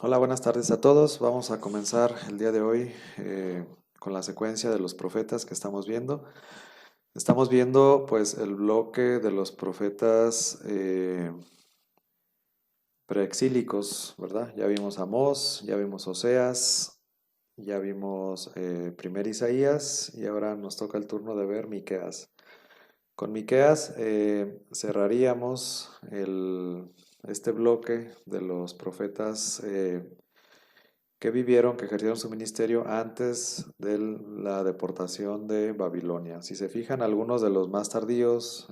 Hola, buenas tardes a todos. Vamos a comenzar el día de hoy con la secuencia de los profetas que estamos viendo. Estamos viendo pues el bloque de los profetas preexílicos, ¿verdad? Ya vimos Amós, ya vimos Oseas, ya vimos primer Isaías y ahora nos toca el turno de ver Miqueas. Con Miqueas cerraríamos este bloque de los profetas que vivieron, que ejercieron su ministerio antes de la deportación de Babilonia. Si se fijan, algunos de los más tardíos,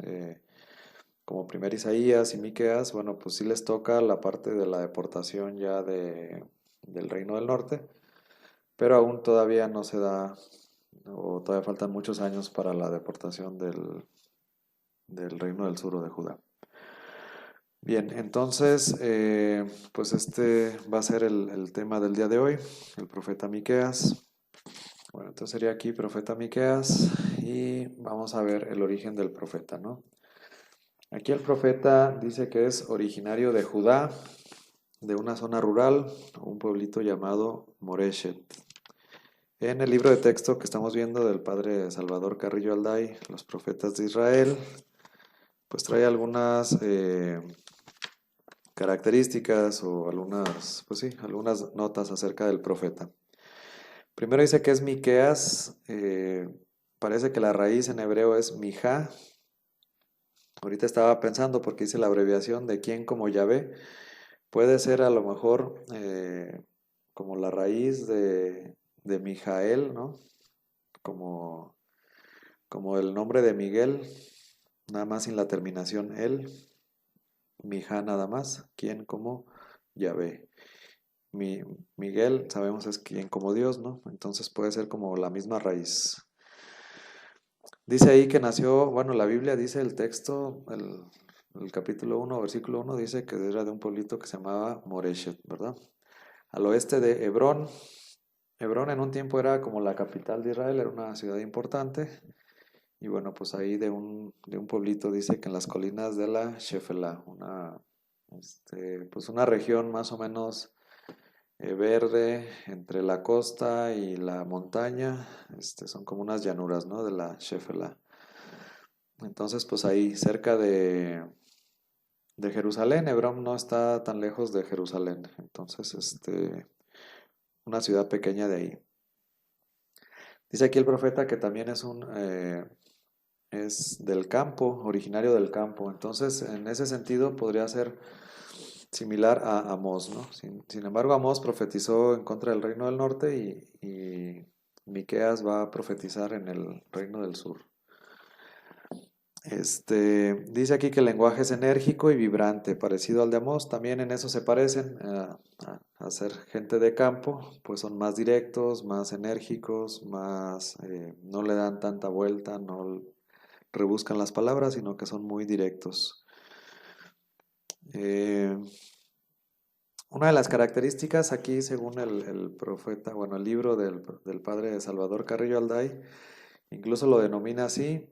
como primer Isaías y Miqueas, bueno, pues sí les toca la parte de la deportación ya del Reino del Norte, pero aún todavía no se da, o todavía faltan muchos años para la deportación del Reino del Sur o de Judá. Bien, entonces, pues este va a ser el tema del día de hoy, el profeta Miqueas. Bueno, entonces sería aquí profeta Miqueas y vamos a ver el origen del profeta, ¿no? Aquí el profeta dice que es originario de Judá, de una zona rural, un pueblito llamado Moreshet. En el libro de texto que estamos viendo del padre Salvador Carrillo Alday, Los profetas de Israel, pues trae algunas características o algunas, pues sí, algunas notas acerca del profeta. Primero dice que es Miqueas, parece que la raíz en hebreo es Mijá. Ahorita estaba pensando porque hice la abreviación de quién como Yahvé. Puede ser a lo mejor como la raíz de Mijael, ¿no? Como, como el nombre de Miguel, nada más sin la terminación él. Mijá nada más, quién como Yahvé. Mi, Miguel sabemos es quién como Dios, ¿no? Entonces puede ser como la misma raíz. Dice ahí que nació, bueno, la Biblia dice el texto, el capítulo 1, versículo 1, dice que era de un pueblito que se llamaba Moreshet, ¿verdad? Al oeste de Hebrón. Hebrón en un tiempo era como la capital de Israel, era una ciudad importante. Y bueno, pues ahí de un pueblito dice que en las colinas de la Shefela, pues una región más o menos verde entre la costa y la montaña, son como unas llanuras, ¿no? De la Shefela. Entonces, pues ahí, cerca de Jerusalén, Hebrón no está tan lejos de Jerusalén. Entonces, una ciudad pequeña de ahí. Dice aquí el profeta que también es del campo, originario del campo. Entonces, en ese sentido, podría ser similar a Amós, ¿no? Sin embargo, Amós profetizó en contra del reino del norte y Miqueas va a profetizar en el reino del sur. Dice aquí que el lenguaje es enérgico y vibrante, parecido al de Amós. También en eso se parecen a ser gente de campo, pues son más directos, más enérgicos, no le dan tanta vuelta, no rebuscan las palabras, sino que son muy directos. Eh, una de las características aquí, según el profeta, bueno, el libro del padre Salvador Carrillo Alday, incluso lo denomina así,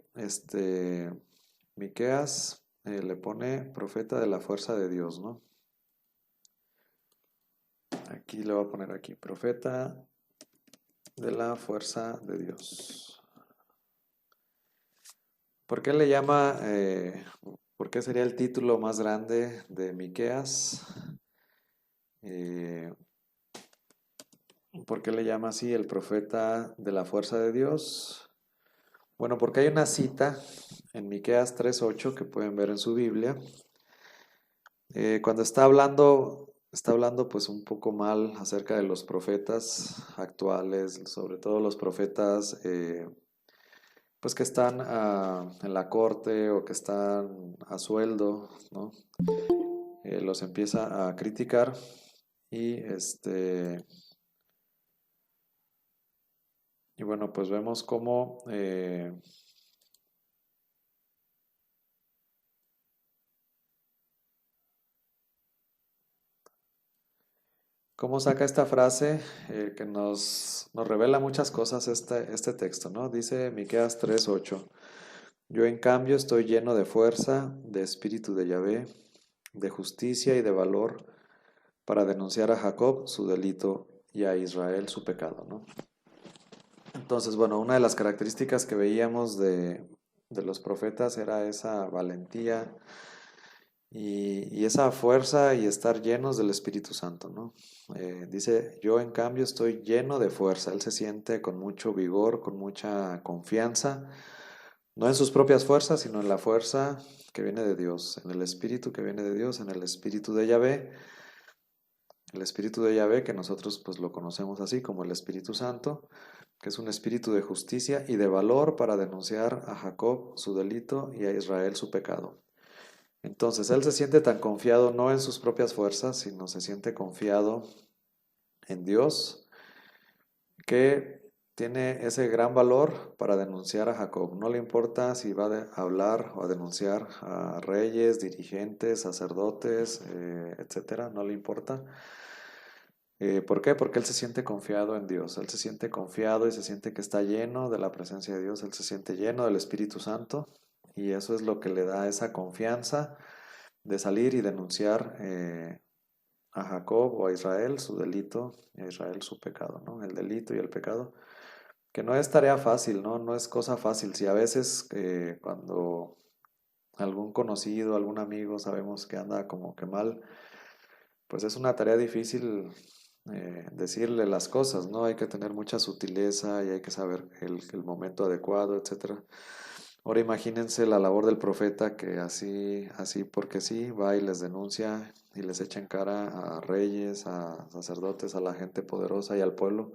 Miqueas le pone profeta de la fuerza de Dios, ¿no? Aquí le voy a poner aquí, profeta de la fuerza de Dios. ¿Por qué le llama, por qué sería el título más grande de Miqueas? Eh, ¿Por qué le llama así el profeta de la fuerza de Dios? Bueno, porque hay una cita en Miqueas 3:8 que pueden ver en su Biblia. Cuando está hablando pues un poco mal acerca de los profetas actuales, sobre todo los profetas pues que están en la corte o que están a sueldo, ¿no? Los empieza a criticar y y bueno, pues vemos cómo saca esta frase que nos revela muchas cosas este texto, ¿no? Dice Miqueas 3:8. Yo en cambio estoy lleno de fuerza, de espíritu de Yahvé, de justicia y de valor, para denunciar a Jacob su delito y a Israel su pecado, ¿no? Entonces, bueno, una de las características que veíamos de los profetas era esa valentía y esa fuerza y estar llenos del Espíritu Santo, ¿no? Dice, yo en cambio estoy lleno de fuerza. Él se siente con mucho vigor, con mucha confianza, no en sus propias fuerzas, sino en la fuerza que viene de Dios, en el Espíritu que viene de Dios, en el Espíritu de Yahvé. El Espíritu de Yahvé, que nosotros pues lo conocemos así como el Espíritu Santo, que es un espíritu de justicia y de valor para denunciar a Jacob su delito y a Israel su pecado. Entonces, él se siente tan confiado no en sus propias fuerzas, sino se siente confiado en Dios, que tiene ese gran valor para denunciar a Jacob. No le importa si va a hablar o a denunciar a reyes, dirigentes, sacerdotes, etcétera, no le importa. ¿Por qué? Porque él se siente confiado en Dios, él se siente confiado y se siente que está lleno de la presencia de Dios, él se siente lleno del Espíritu Santo y eso es lo que le da esa confianza de salir y denunciar a Jacob o a Israel su delito y a Israel su pecado, ¿no? El delito y el pecado, que no es tarea fácil, ¿no? No es cosa fácil. Si a veces cuando algún conocido, algún amigo sabemos que anda como que mal, pues es una tarea difícil decirle las cosas, ¿no? Hay que tener mucha sutileza y hay que saber el momento adecuado, etcétera. Ahora imagínense la labor del profeta que así porque sí, va y les denuncia y les echa en cara a reyes, a sacerdotes, a la gente poderosa y al pueblo,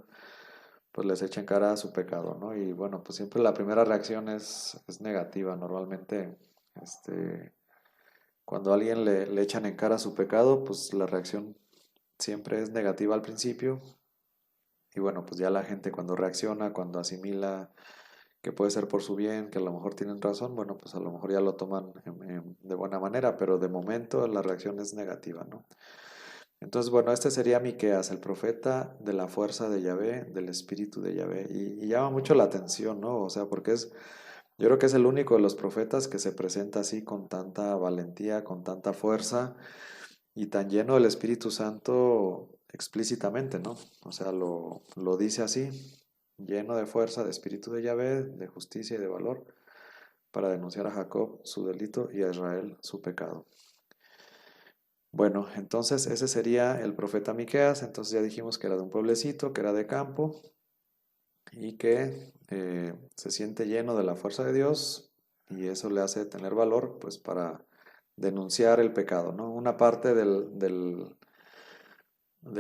pues les echa en cara su pecado, ¿no? Y bueno, pues siempre la primera reacción es negativa. Normalmente, cuando a alguien le echan en cara su pecado, pues la reacción siempre es negativa al principio. Y bueno, pues ya la gente cuando reacciona, cuando asimila que puede ser por su bien, que a lo mejor tienen razón, bueno, pues a lo mejor ya lo toman de buena manera, pero de momento la reacción es negativa, ¿no? Entonces, bueno, este sería Miqueas, el profeta de la fuerza de Yahvé, del espíritu de Yahvé, y llama mucho la atención, ¿no? O sea, porque yo creo que es el único de los profetas que se presenta así con tanta valentía, con tanta fuerza y tan lleno del Espíritu Santo explícitamente, ¿no? O sea, lo dice así, lleno de fuerza, de espíritu de Yahvé, de justicia y de valor, para denunciar a Jacob su delito y a Israel su pecado. Bueno, entonces ese sería el profeta Miqueas. Entonces ya dijimos que era de un pueblecito, que era de campo y que se siente lleno de la fuerza de Dios y eso le hace tener valor pues para denunciar el pecado, ¿no? Una parte del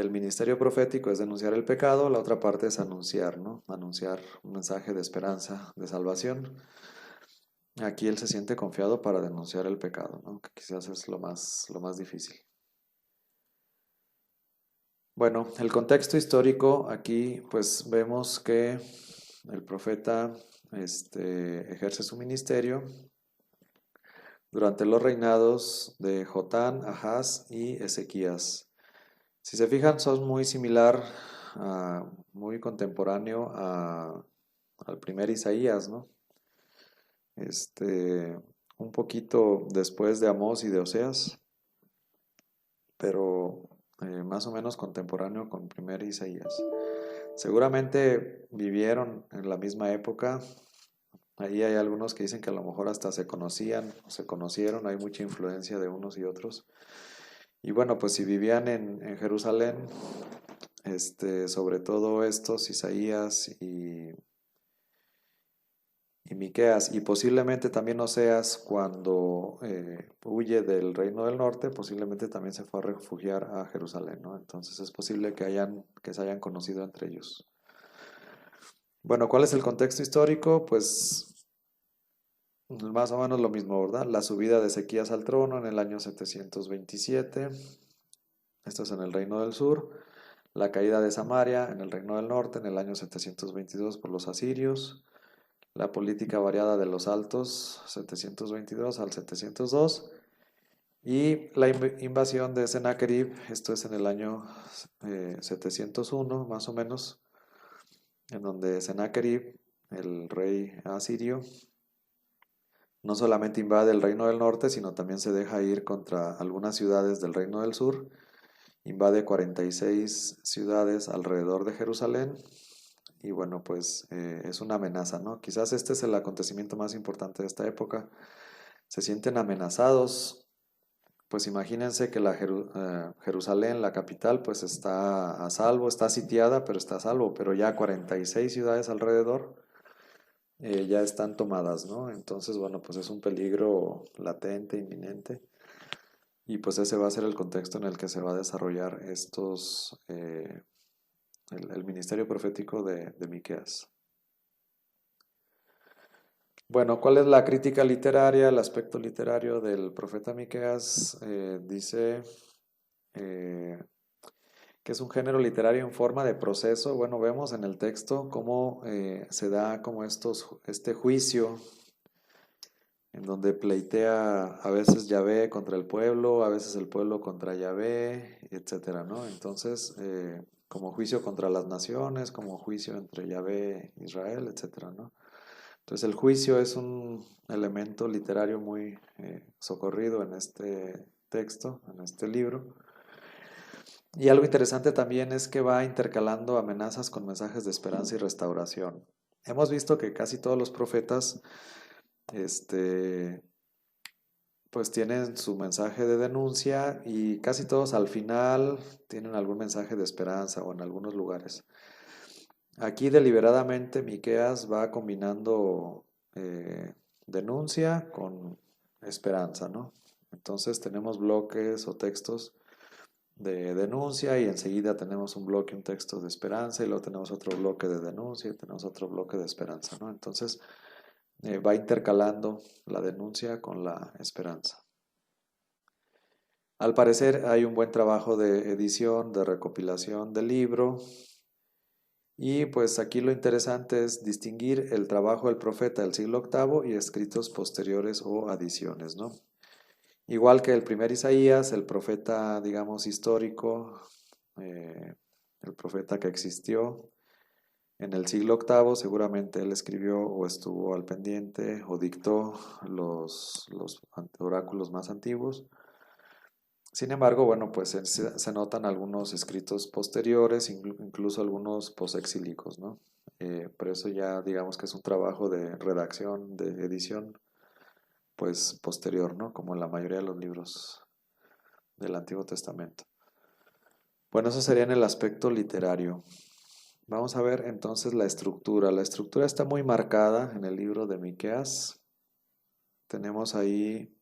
ministerio profético es denunciar el pecado, la otra parte es anunciar, ¿no? Anunciar un mensaje de esperanza, de salvación. Aquí él se siente confiado para denunciar el pecado, ¿no? Que quizás es lo más difícil. Bueno, el contexto histórico aquí pues vemos que el profeta ejerce su ministerio durante los reinados de Jotán, Ahaz y Ezequías. Si se fijan, son muy similar, muy contemporáneo al primer Isaías, ¿no? Un poquito después de Amós y de Oseas, pero más o menos contemporáneo con el primer Isaías. Seguramente vivieron en la misma época. Ahí hay algunos que dicen que a lo mejor hasta se conocían, se conocieron, hay mucha influencia de unos y otros. Y bueno, pues si vivían en Jerusalén, sobre todo estos, Isaías y Miqueas, y posiblemente también Oseas, cuando huye del reino del norte, posiblemente también se fue a refugiar a Jerusalén, ¿no? Entonces es posible que se hayan conocido entre ellos. Bueno, ¿cuál es el contexto histórico? Pues más o menos lo mismo, ¿verdad? La subida de Ezequías al trono en el año 727, esto es en el reino del sur. La caída de Samaria en el reino del norte en el año 722 por los asirios. La política variada de los altos, 722 al 702. Y la invasión de Sennacherib, esto es en el año 701 más o menos, en donde Sennacherib, el rey asirio, no solamente invade el reino del norte, sino también se deja ir contra algunas ciudades del reino del sur invade 46 ciudades alrededor de Jerusalén y bueno, pues es una amenaza, ¿no? Quizás este es el acontecimiento más importante de esta época. Se sienten amenazados, pues imagínense que Jerusalén, la capital, pues está a salvo, está sitiada, pero está a salvo, pero ya 46 ciudades alrededor ya están tomadas, ¿no? Entonces, bueno, pues es un peligro latente, inminente. Y pues ese va a ser el contexto en el que se va a desarrollar el ministerio profético de Miqueas. Bueno, ¿cuál es la crítica literaria, el aspecto literario del profeta Miqueas? Dice eh, que es un género literario en forma de proceso. Bueno, vemos en el texto cómo se da como este juicio en donde pleitea a veces Yahvé contra el pueblo, a veces el pueblo contra Yahvé, etcétera, ¿no? Entonces, como juicio contra las naciones, como juicio entre Yahvé e Israel, etcétera, ¿no? Entonces, el juicio es un elemento literario muy socorrido en este texto, en este libro. Y algo interesante también es que va intercalando amenazas con mensajes de esperanza y restauración. Hemos visto que casi todos los profetas, este, pues tienen su mensaje de denuncia y casi todos al final tienen algún mensaje de esperanza o en algunos lugares. Aquí deliberadamente Miqueas va combinando denuncia con esperanza, ¿no? Entonces tenemos bloques o textos de denuncia y enseguida tenemos un bloque, un texto de esperanza y luego tenemos otro bloque de denuncia y tenemos otro bloque de esperanza, ¿no? Entonces va intercalando la denuncia con la esperanza. Al parecer hay un buen trabajo de edición, de recopilación del libro y pues aquí lo interesante es distinguir el trabajo del profeta del siglo octavo y escritos posteriores o adiciones, ¿no? Igual que el primer Isaías, el profeta, digamos, histórico, eh, el profeta que existió en el siglo octavo, seguramente él escribió o estuvo al pendiente o dictó los oráculos más antiguos. Sin embargo, bueno, pues se notan algunos escritos posteriores, incluso algunos posexílicos, ¿no? Por eso ya digamos que es un trabajo de redacción, de edición, pues posterior, ¿no? Como en la mayoría de los libros del Antiguo Testamento. Bueno, eso sería en el aspecto literario. Vamos a ver entonces la estructura. La estructura está muy marcada en el libro de Miqueas. Tenemos ahí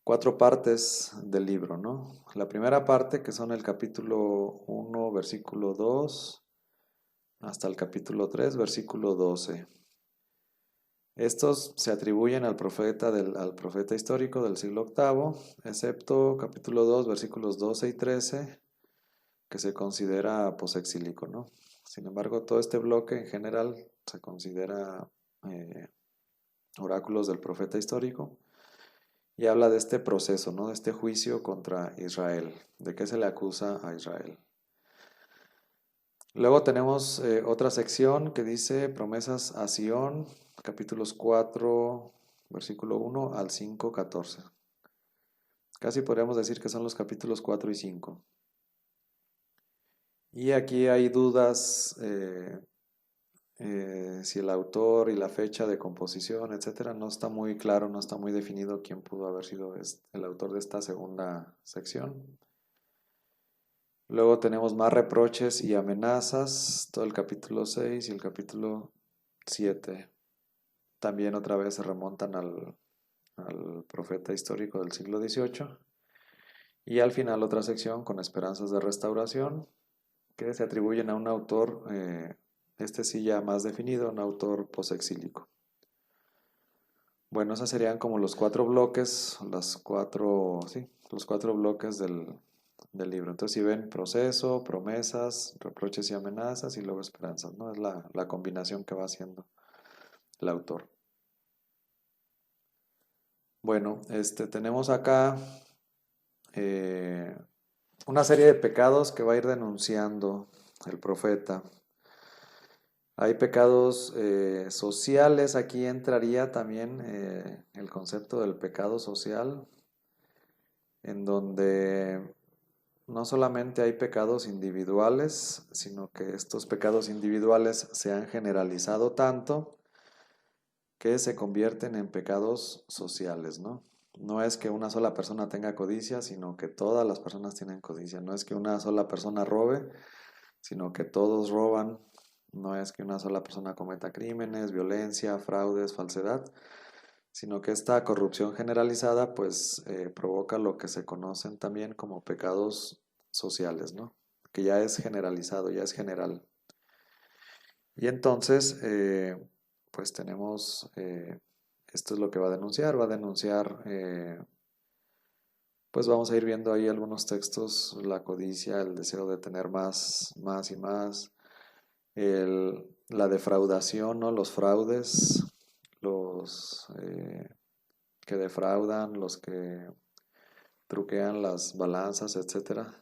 cuatro partes del libro, ¿no? La primera parte, que son el capítulo 1, versículo 2, hasta el capítulo 3, versículo 12. Estos se atribuyen al profeta histórico del siglo octavo, excepto capítulo 2, versículos 12 y 13, que se considera posexílico, ¿no? Sin embargo, todo este bloque en general se considera oráculos del profeta histórico y habla de este proceso, ¿no? De este juicio contra Israel, de qué se le acusa a Israel. Luego tenemos otra sección que dice promesas a Sión, capítulos 4, versículo 1 al 5, 14. Casi podríamos decir que son los capítulos 4 y 5. Y aquí hay dudas si el autor y la fecha de composición, etcétera, no está muy claro, no está muy definido quién pudo haber sido el autor de esta segunda sección. Luego tenemos más reproches y amenazas, todo el capítulo 6 y el capítulo 7. También otra vez se remontan al profeta histórico del siglo XVIII. Y al final otra sección con esperanzas de restauración que se atribuyen a un autor, este sí ya más definido, un autor posexílico. Bueno, esos serían como los cuatro bloques, los cuatro bloques del libro. Entonces, si ven proceso, promesas, reproches y amenazas y luego esperanzas, ¿no? Es la combinación que va haciendo el autor. Bueno, tenemos acá una serie de pecados que va a ir denunciando el profeta. Hay pecados sociales, aquí entraría también el concepto del pecado social. en donde no solamente hay pecados individuales, sino que estos pecados individuales se han generalizado tanto que se convierten en pecados sociales, ¿no? No es que una sola persona tenga codicia, sino que todas las personas tienen codicia. No es que una sola persona robe, sino que todos roban. No es que una sola persona cometa crímenes, violencia, fraudes, falsedad, sino que esta corrupción generalizada pues provoca lo que se conocen también como pecados sociales, ¿no? Que ya es generalizado, ya es general. Y entonces, pues tenemos, esto es lo que va a denunciar, pues vamos a ir viendo ahí algunos textos, la codicia, el deseo de tener más, más y más, la defraudación, ¿no? Los fraudes, los que defraudan, los que truquean las balanzas, etcétera.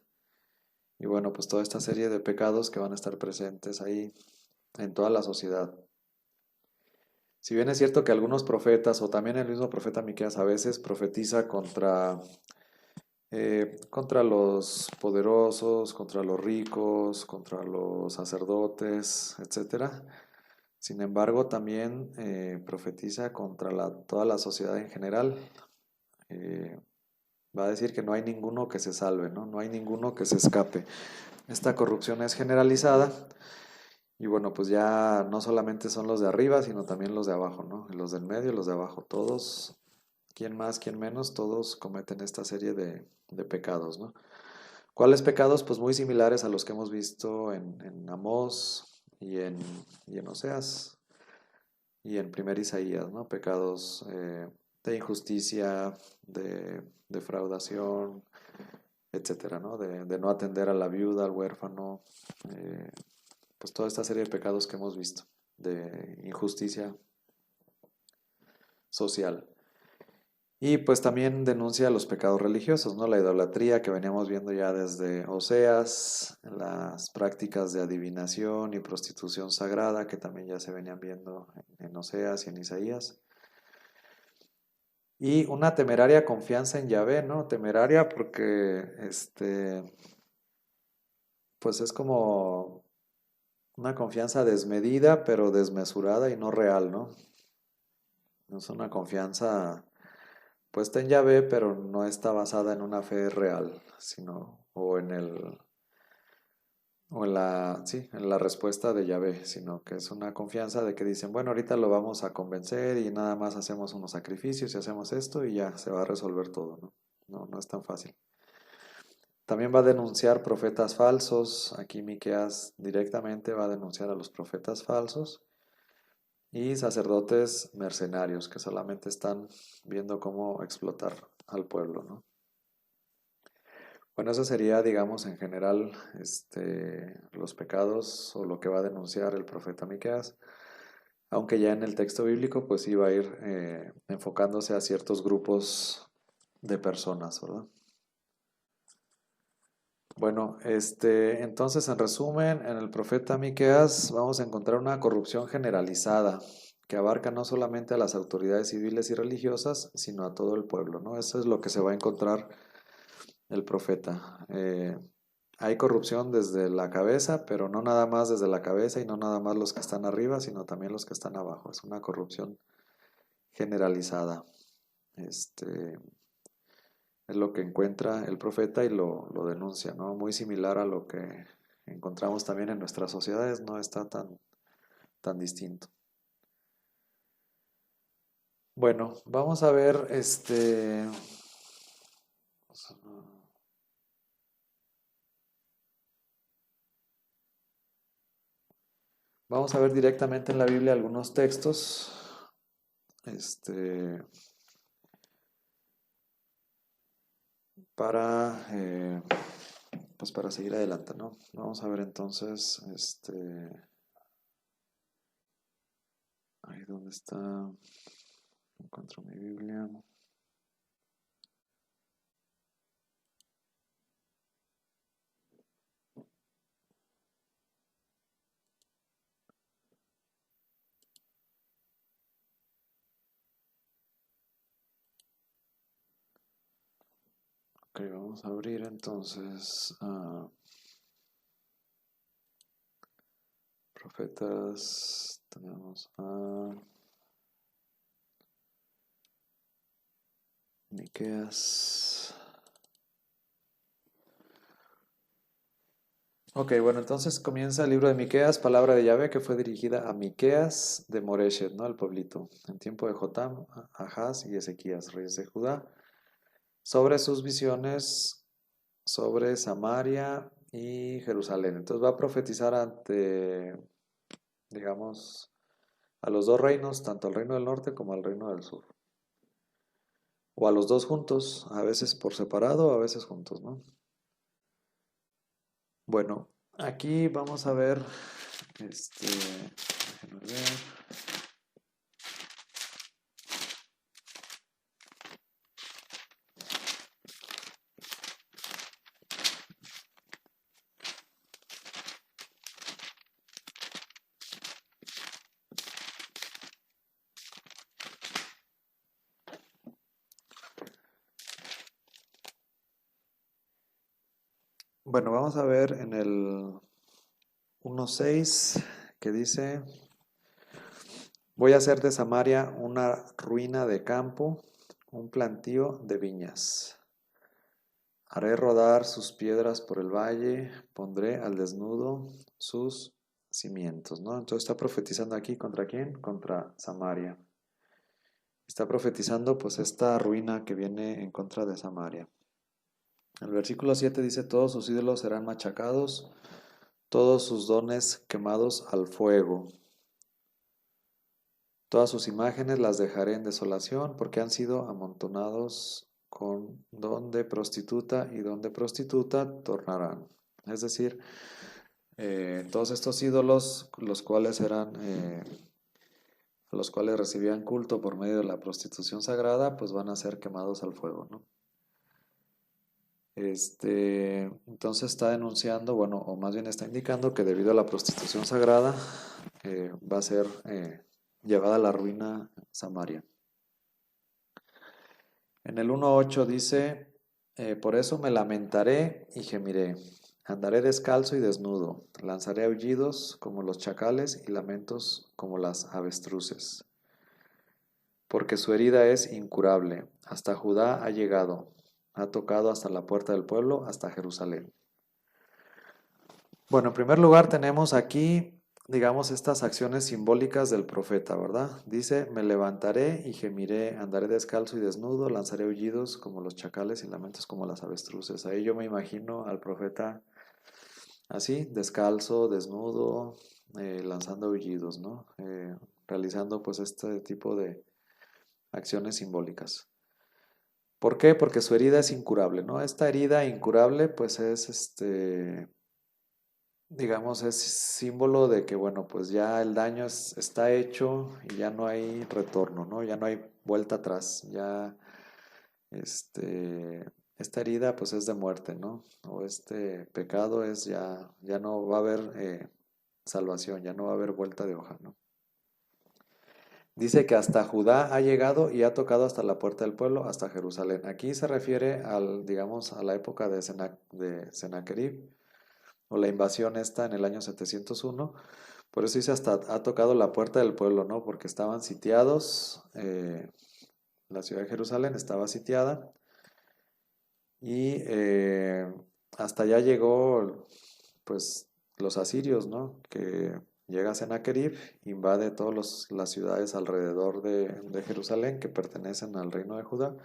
Y bueno, pues toda esta serie de pecados que van a estar presentes ahí en toda la sociedad. Si bien es cierto que algunos profetas, o también el mismo profeta Miqueas a veces profetiza contra los poderosos, contra los ricos, contra los sacerdotes, etcétera. Sin embargo, también profetiza contra toda la sociedad en general. Eh, Va a decir que no hay ninguno que se salve, ¿no? No hay ninguno que se escape. Esta corrupción es generalizada y bueno, pues ya no solamente son los de arriba, sino también los de abajo, ¿no? Los del medio, los de abajo, todos, quién más, quién menos, todos cometen esta serie de pecados, ¿no? ¿Cuáles pecados? Pues muy similares a los que hemos visto en Amós y en Oseas y en primer Isaías, ¿no? Pecados de injusticia, de defraudación, etcétera, ¿no? De no atender a la viuda, al huérfano, eh, pues toda esta serie de pecados que hemos visto, de injusticia social. Y pues también denuncia los pecados religiosos, ¿no? La idolatría que veníamos viendo ya desde Oseas, las prácticas de adivinación y prostitución sagrada que también ya se venían viendo en Oseas y en Isaías. Y una temeraria confianza en Yahvé, ¿no? Temeraria porque pues es como una confianza desmedida, pero desmesurada y no real, ¿no? No es una confianza puesta en Yahvé, pero no está basada en una fe real, sino, sí, en la respuesta de Yahvé, sino que es una confianza de que dicen, bueno, ahorita lo vamos a convencer y nada más hacemos unos sacrificios y hacemos esto y ya se va a resolver todo, ¿no? No, no es tan fácil. También va a denunciar profetas falsos. Aquí Miqueas directamente va a denunciar a los profetas falsos y sacerdotes mercenarios que solamente están viendo cómo explotar al pueblo, ¿no? Bueno, eso sería, digamos, en general, los pecados o lo que va a denunciar el profeta Miqueas, aunque ya en el texto bíblico, pues sí va a ir enfocándose a ciertos grupos de personas, ¿verdad? Bueno, entonces, en resumen, en el profeta Miqueas vamos a encontrar una corrupción generalizada que abarca no solamente a las autoridades civiles y religiosas, sino a todo el pueblo, ¿no? Eso es lo que se va a encontrar el profeta. Hay corrupción desde la cabeza, pero no nada más desde la cabeza y no nada más los que están arriba, sino también los que están abajo. Es una corrupción generalizada. Es lo que encuentra el profeta y lo denuncia, ¿no? Muy similar a lo que encontramos también en nuestras sociedades, no está tan distinto. Bueno, vamos a ver vamos a ver directamente en la Biblia algunos textos. Este, para pues para seguir adelante, ¿no? Vamos a ver entonces, ahí donde está, encuentro mi Biblia. Ok, Ok, vamos a abrir entonces profetas. Tenemos a Miqueas. Ok, bueno, entonces comienza el libro de Miqueas, palabra de Yahvé que fue dirigida a Miqueas de Moreshet, ¿no? El pueblito, en tiempo de Jotam, Ahaz y Ezequías, reyes de Judá, sobre sus visiones sobre Samaria y Jerusalén. Entonces va a profetizar ante, digamos, a los dos reinos, tanto al reino del norte como al reino del sur. O a los dos juntos, a veces por separado, a veces juntos, ¿no? Bueno, aquí vamos a ver, déjenme ver. Bueno, vamos a ver en el 1:6 que dice, voy a hacer de Samaria una ruina de campo, un plantío de viñas. Haré rodar sus piedras por el valle, pondré al desnudo sus cimientos, ¿no? Entonces está profetizando aquí ¿contra quién? Contra Samaria. Está profetizando pues esta ruina que viene en contra de Samaria. El versículo 7 dice, todos sus ídolos serán machacados, todos sus dones quemados al fuego. Todas sus imágenes las dejaré en desolación porque han sido amontonados con don de prostituta y don de prostituta tornarán. Es decir, todos estos ídolos, los cuales eran, los cuales recibían culto por medio de la prostitución sagrada, pues van a ser quemados al fuego, ¿no? Entonces está denunciando, bueno, o más bien está indicando que debido a la prostitución sagrada va a ser llevada a la ruina Samaria. En el 1:8 dice, por eso me lamentaré y gemiré, andaré descalzo y desnudo, lanzaré aullidos como los chacales y lamentos como las avestruces, porque su herida es incurable, hasta Judá ha llegado, ha tocado hasta la puerta del pueblo, hasta Jerusalén. Bueno, en primer lugar tenemos aquí, digamos, estas acciones simbólicas del profeta, ¿verdad? Dice, me levantaré y gemiré, andaré descalzo y desnudo, lanzaré aullidos como los chacales y lamentos como las avestruces. Ahí yo me imagino al profeta así, descalzo, desnudo, lanzando aullidos, ¿no? Realizando pues este tipo de acciones simbólicas. ¿Por qué? Porque su herida es incurable, ¿no? Esta herida incurable pues es digamos, es símbolo de que, bueno, pues ya el daño está hecho y ya no hay retorno, ¿no? Ya no hay vuelta atrás, ya, esta herida pues es de muerte, ¿no? O este pecado es ya no va a haber salvación, ya no va a haber vuelta de hoja, ¿no? Dice que hasta Judá ha llegado y ha tocado hasta la puerta del pueblo, hasta Jerusalén. Aquí se refiere digamos, a la época de Sennacherib, o la invasión esta en el año 701. Por eso dice hasta ha tocado la puerta del pueblo, ¿no? Porque estaban sitiados, la ciudad de Jerusalén estaba sitiada y hasta allá llegó, pues, los asirios, ¿no? Que llega a Sennacherib, invade todas las ciudades alrededor de Jerusalén que pertenecen al reino de Judá.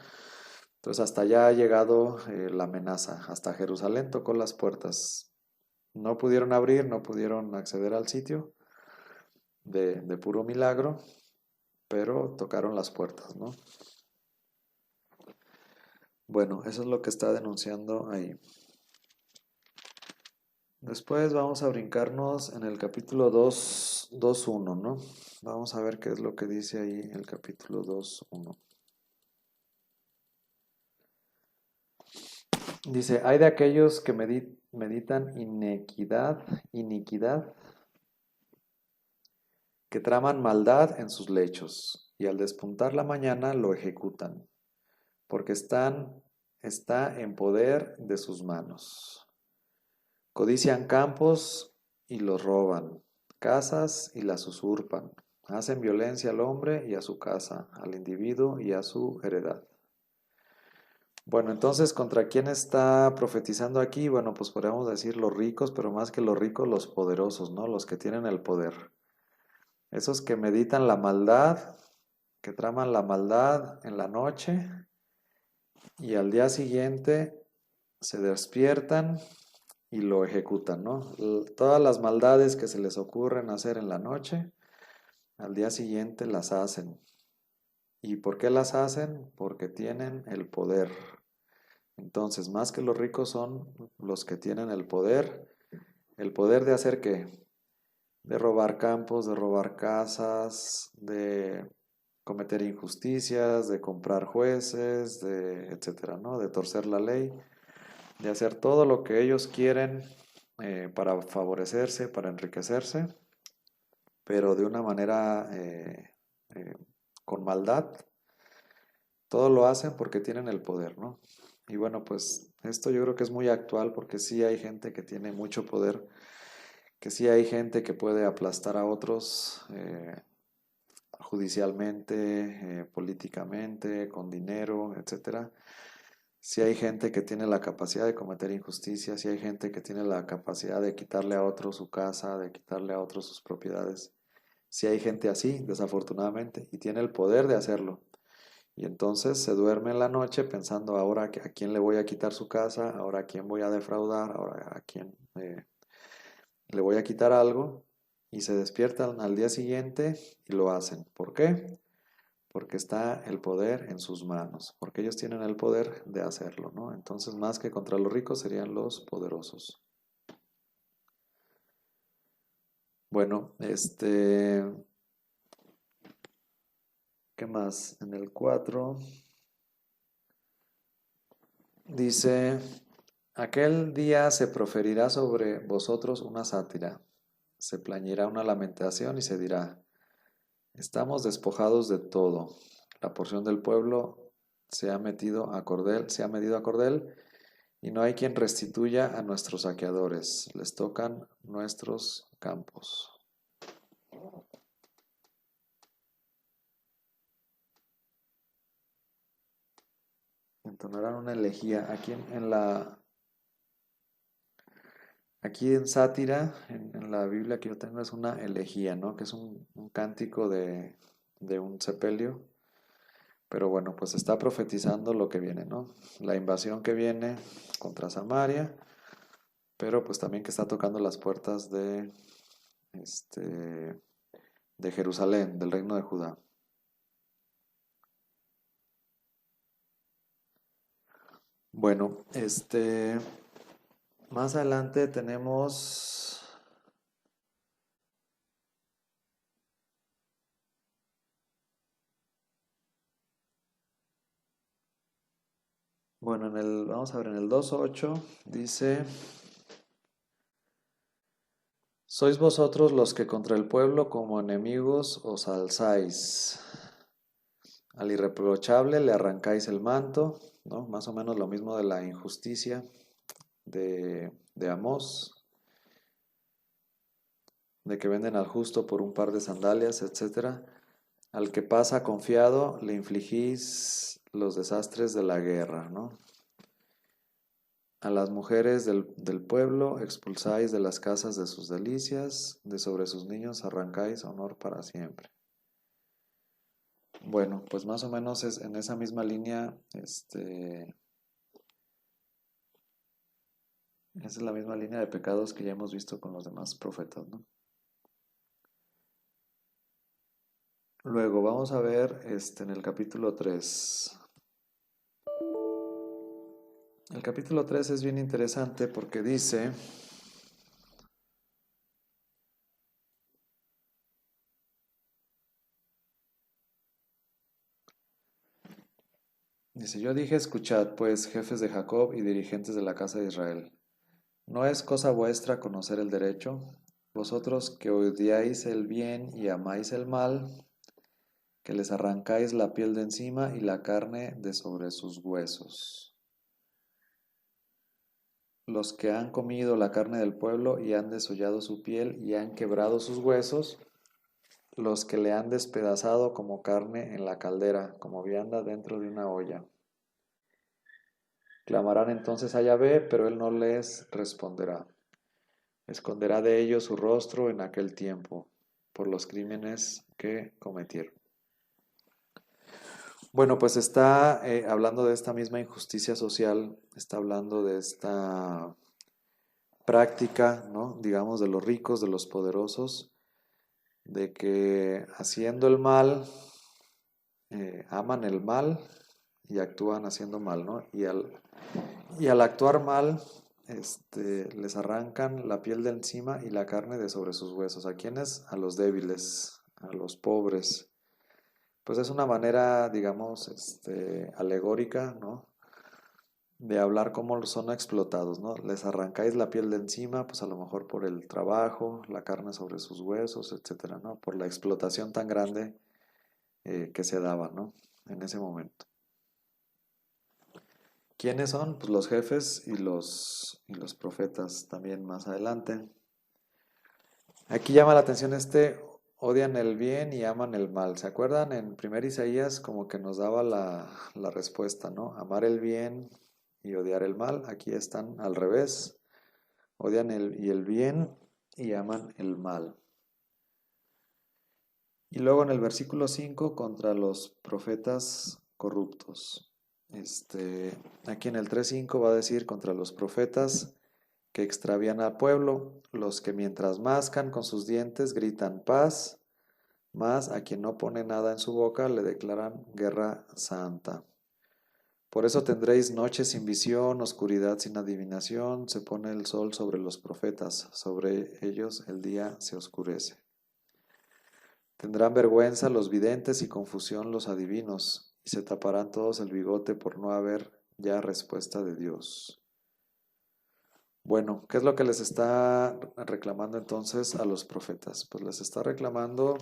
Entonces hasta allá ha llegado la amenaza, hasta Jerusalén tocó las puertas. No pudieron abrir, no pudieron acceder al sitio de puro milagro, pero tocaron las puertas, ¿no? Bueno, eso es lo que está denunciando ahí. Después vamos a brincarnos en el capítulo 2:1, ¿no? Vamos a ver qué es lo que dice ahí el capítulo 2:1. Dice, hay de aquellos que meditan iniquidad, que traman maldad en sus lechos, y al despuntar la mañana lo ejecutan, porque están está en poder de sus manos. Codician campos y los roban, casas y las usurpan. Hacen violencia al hombre y a su casa, al individuo y a su heredad. Bueno, entonces, ¿contra quién está profetizando aquí? Bueno, pues podríamos decir los ricos, pero más que los ricos, los poderosos, ¿no? Los que tienen el poder. Esos que meditan la maldad, que traman la maldad en la noche y al día siguiente se despiertan y lo ejecutan, ¿no? Todas las maldades que se les ocurren hacer en la noche, al día siguiente las hacen. ¿Y por qué las hacen? Porque tienen el poder. Entonces, más que los ricos son los que tienen el poder de hacer qué, de robar campos, de robar casas, de cometer injusticias, de comprar jueces, de etcétera, ¿no? De torcer la ley, de hacer todo lo que ellos quieren para favorecerse, para enriquecerse, pero de una manera eh, con maldad. Todo lo hacen porque tienen el poder, ¿no? Y bueno, pues esto yo creo que es muy actual porque sí hay gente que tiene mucho poder, que sí hay gente que puede aplastar a otros judicialmente, políticamente, con dinero, etcétera. Sí hay gente que tiene la capacidad de cometer injusticias, sí hay gente que tiene la capacidad de quitarle a otro su casa, de quitarle a otro sus propiedades. Sí hay gente así, desafortunadamente, y tiene el poder de hacerlo. Y entonces se duerme en la noche pensando ahora a quién le voy a quitar su casa, ahora a quién voy a defraudar, ahora a quién le voy a quitar algo. Y se despiertan al día siguiente y lo hacen. ¿Por qué? Porque está el poder en sus manos, porque ellos tienen el poder de hacerlo, ¿no? Entonces, más que contra los ricos serían los poderosos. Bueno, ¿qué más? En el 4 dice, aquel día se proferirá sobre vosotros una sátira, se plañirá una lamentación y se dirá, estamos despojados de todo, la porción del pueblo se ha metido a cordel, se ha medido a cordel, y no hay quien restituya a nuestros saqueadores, les tocan nuestros campos. Entonarán una elegía. Aquí en sátira, en la Biblia que yo tengo, es una elegía, ¿no? Que es un cántico de un sepelio. Pero bueno, pues está profetizando lo que viene, ¿no? La invasión que viene contra Samaria, pero pues también que está tocando las puertas este, de Jerusalén, del reino de Judá. Bueno, más adelante tenemos, bueno, vamos a ver, en el 2.8 dice, sois vosotros los que contra el pueblo como enemigos os alzáis. Al irreprochable le arrancáis el manto, ¿no? Más o menos lo mismo de la injusticia de Amós, de que venden al justo por un par de sandalias, etcétera. Al que pasa confiado le infligís los desastres de la guerra, ¿no? A las mujeres del pueblo expulsáis de las casas de sus delicias, de sobre sus niños arrancáis honor para siempre. Bueno, pues más o menos es en esa misma línea, esa es la misma línea de pecados que ya hemos visto con los demás profetas, ¿no? Luego vamos a ver en el capítulo 3. El capítulo 3 es bien interesante porque dice, yo dije, escuchad pues, jefes de Jacob y dirigentes de la casa de Israel, ¿no es cosa vuestra conocer el derecho? Vosotros que odiáis el bien y amáis el mal, que les arrancáis la piel de encima y la carne de sobre sus huesos. los que han comido la carne del pueblo y han desollado su piel y han quebrado sus huesos, los que le han despedazado como carne en la caldera, como vianda dentro de una olla. Clamarán entonces a Yahvé, pero él no les responderá. Esconderá de ellos su rostro en aquel tiempo, por los crímenes que cometieron. Bueno, pues está hablando de esta misma injusticia social, está hablando de esta práctica, ¿no? Digamos, de los ricos, de los poderosos, de que haciendo el mal, aman el mal y actúan haciendo mal, ¿no? Y al actuar mal, les arrancan la piel de encima y la carne de sobre sus huesos. ¿A quiénes? A los débiles, a los pobres. Pues es una manera, digamos, alegórica, ¿no? De hablar cómo son explotados, ¿no? Les arrancáis la piel de encima, pues a lo mejor por el trabajo, la carne sobre sus huesos, etcétera, ¿no? Por la explotación tan grande que se daba, ¿no? En ese momento. ¿Quiénes son? Pues los jefes y los profetas también más adelante. Aquí llama la atención odian el bien y aman el mal. ¿Se acuerdan? En 1 Isaías como que nos daba la respuesta, ¿no? Amar el bien y odiar el mal. Aquí están al revés. Odian el bien y aman el mal. Y luego en el versículo 5 contra los profetas corruptos. Aquí en el 3:5 va a decir contra los profetas que extravían al pueblo, los que mientras mascan con sus dientes gritan paz, mas a quien no pone nada en su boca le declaran guerra santa. Por eso tendréis noche sin visión, oscuridad sin adivinación, se pone el sol sobre los profetas, sobre ellos el día se oscurece. Tendrán vergüenza los videntes y confusión los adivinos, y se taparán todos el bigote por no haber ya respuesta de Dios. Bueno, ¿qué es lo que les está reclamando entonces a los profetas? Pues les está reclamando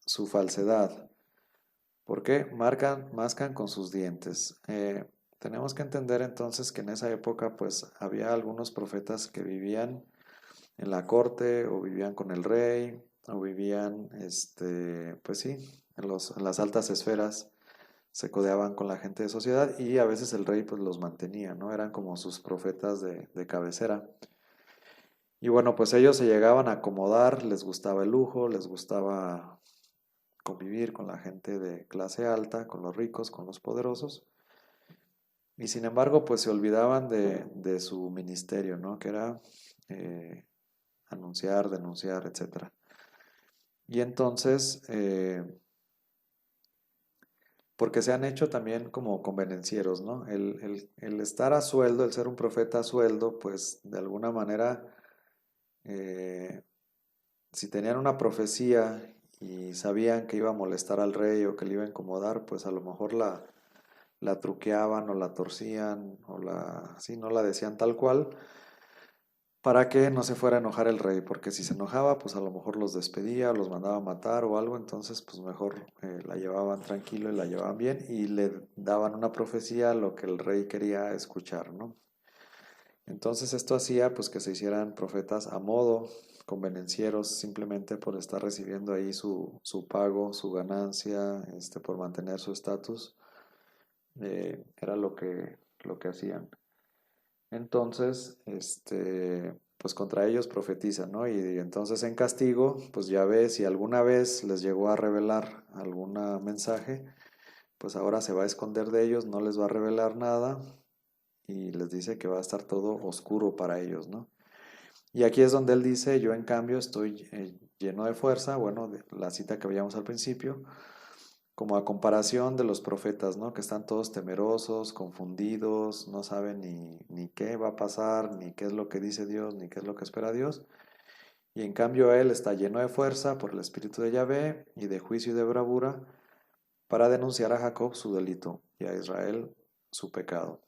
su falsedad. ¿Por qué? Mascan con sus dientes. Tenemos que entender entonces que en esa época pues había algunos profetas que vivían en la corte o vivían con el rey o vivían, pues sí, en las altas esferas, se codeaban con la gente de sociedad y a veces el rey pues los mantenía, ¿no? Eran como sus profetas de cabecera. Y bueno, pues ellos se llegaban a acomodar, les gustaba el lujo, les gustaba convivir con la gente de clase alta, con los ricos, con los poderosos. Y sin embargo, pues se olvidaban de su ministerio, ¿no? Que era anunciar, denunciar, etcétera. Y entonces, porque se han hecho también como convenencieros, ¿no? El estar a sueldo, el ser un profeta a sueldo, pues de alguna manera, eh, si tenían una profecía y sabían que iba a molestar al rey o que le iba a incomodar, pues a lo mejor la truqueaban o la torcían o sí, no la decían tal cual para que no se fuera a enojar el rey, porque si se enojaba, pues a lo mejor los despedía, los mandaba a matar o algo, entonces pues mejor la llevaban tranquilo y la llevaban bien y le daban una profecía a lo que el rey quería escuchar, ¿no? Entonces esto hacía pues que se hicieran profetas a modo, convenencieros, simplemente por estar recibiendo ahí su pago, su ganancia, por mantener su estatus, era lo que hacían. Entonces, pues contra ellos profetizan, ¿no? Y entonces en castigo, pues ya ves, si alguna vez les llegó a revelar algún mensaje, pues ahora se va a esconder de ellos, no les va a revelar nada y les dice que va a estar todo oscuro para ellos, ¿no? Y aquí es donde él dice, yo en cambio estoy lleno de fuerza, bueno, de la cita que veíamos al principio, como a comparación de los profetas, ¿no? Que están todos temerosos, confundidos, no saben ni qué va a pasar, ni qué es lo que dice Dios, ni qué es lo que espera Dios. Y en cambio él está lleno de fuerza por el espíritu de Yahvé y de juicio y de bravura para denunciar a Jacob su delito y a Israel su pecado.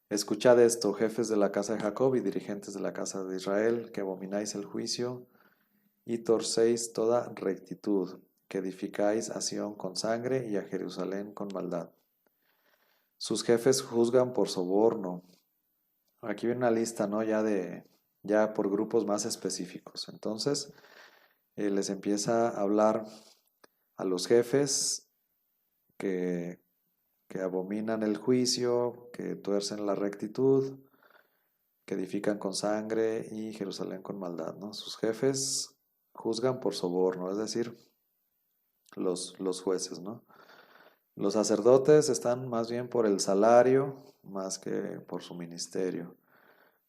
Escuchad esto, jefes de la casa de Jacob y dirigentes de la casa de Israel, que abomináis el juicio y torcéis toda rectitud, que edificáis a Sión con sangre y a Jerusalén con maldad. Sus jefes juzgan por soborno. Aquí viene una lista, ¿no? Ya por grupos más específicos. Entonces, les empieza a hablar a los jefes que, que abominan el juicio, que tuercen la rectitud, que edifican con sangre y Jerusalén con maldad, ¿no? Sus jefes juzgan por soborno, es decir, los jueces, ¿no? Los sacerdotes están más bien por el salario más que por su ministerio.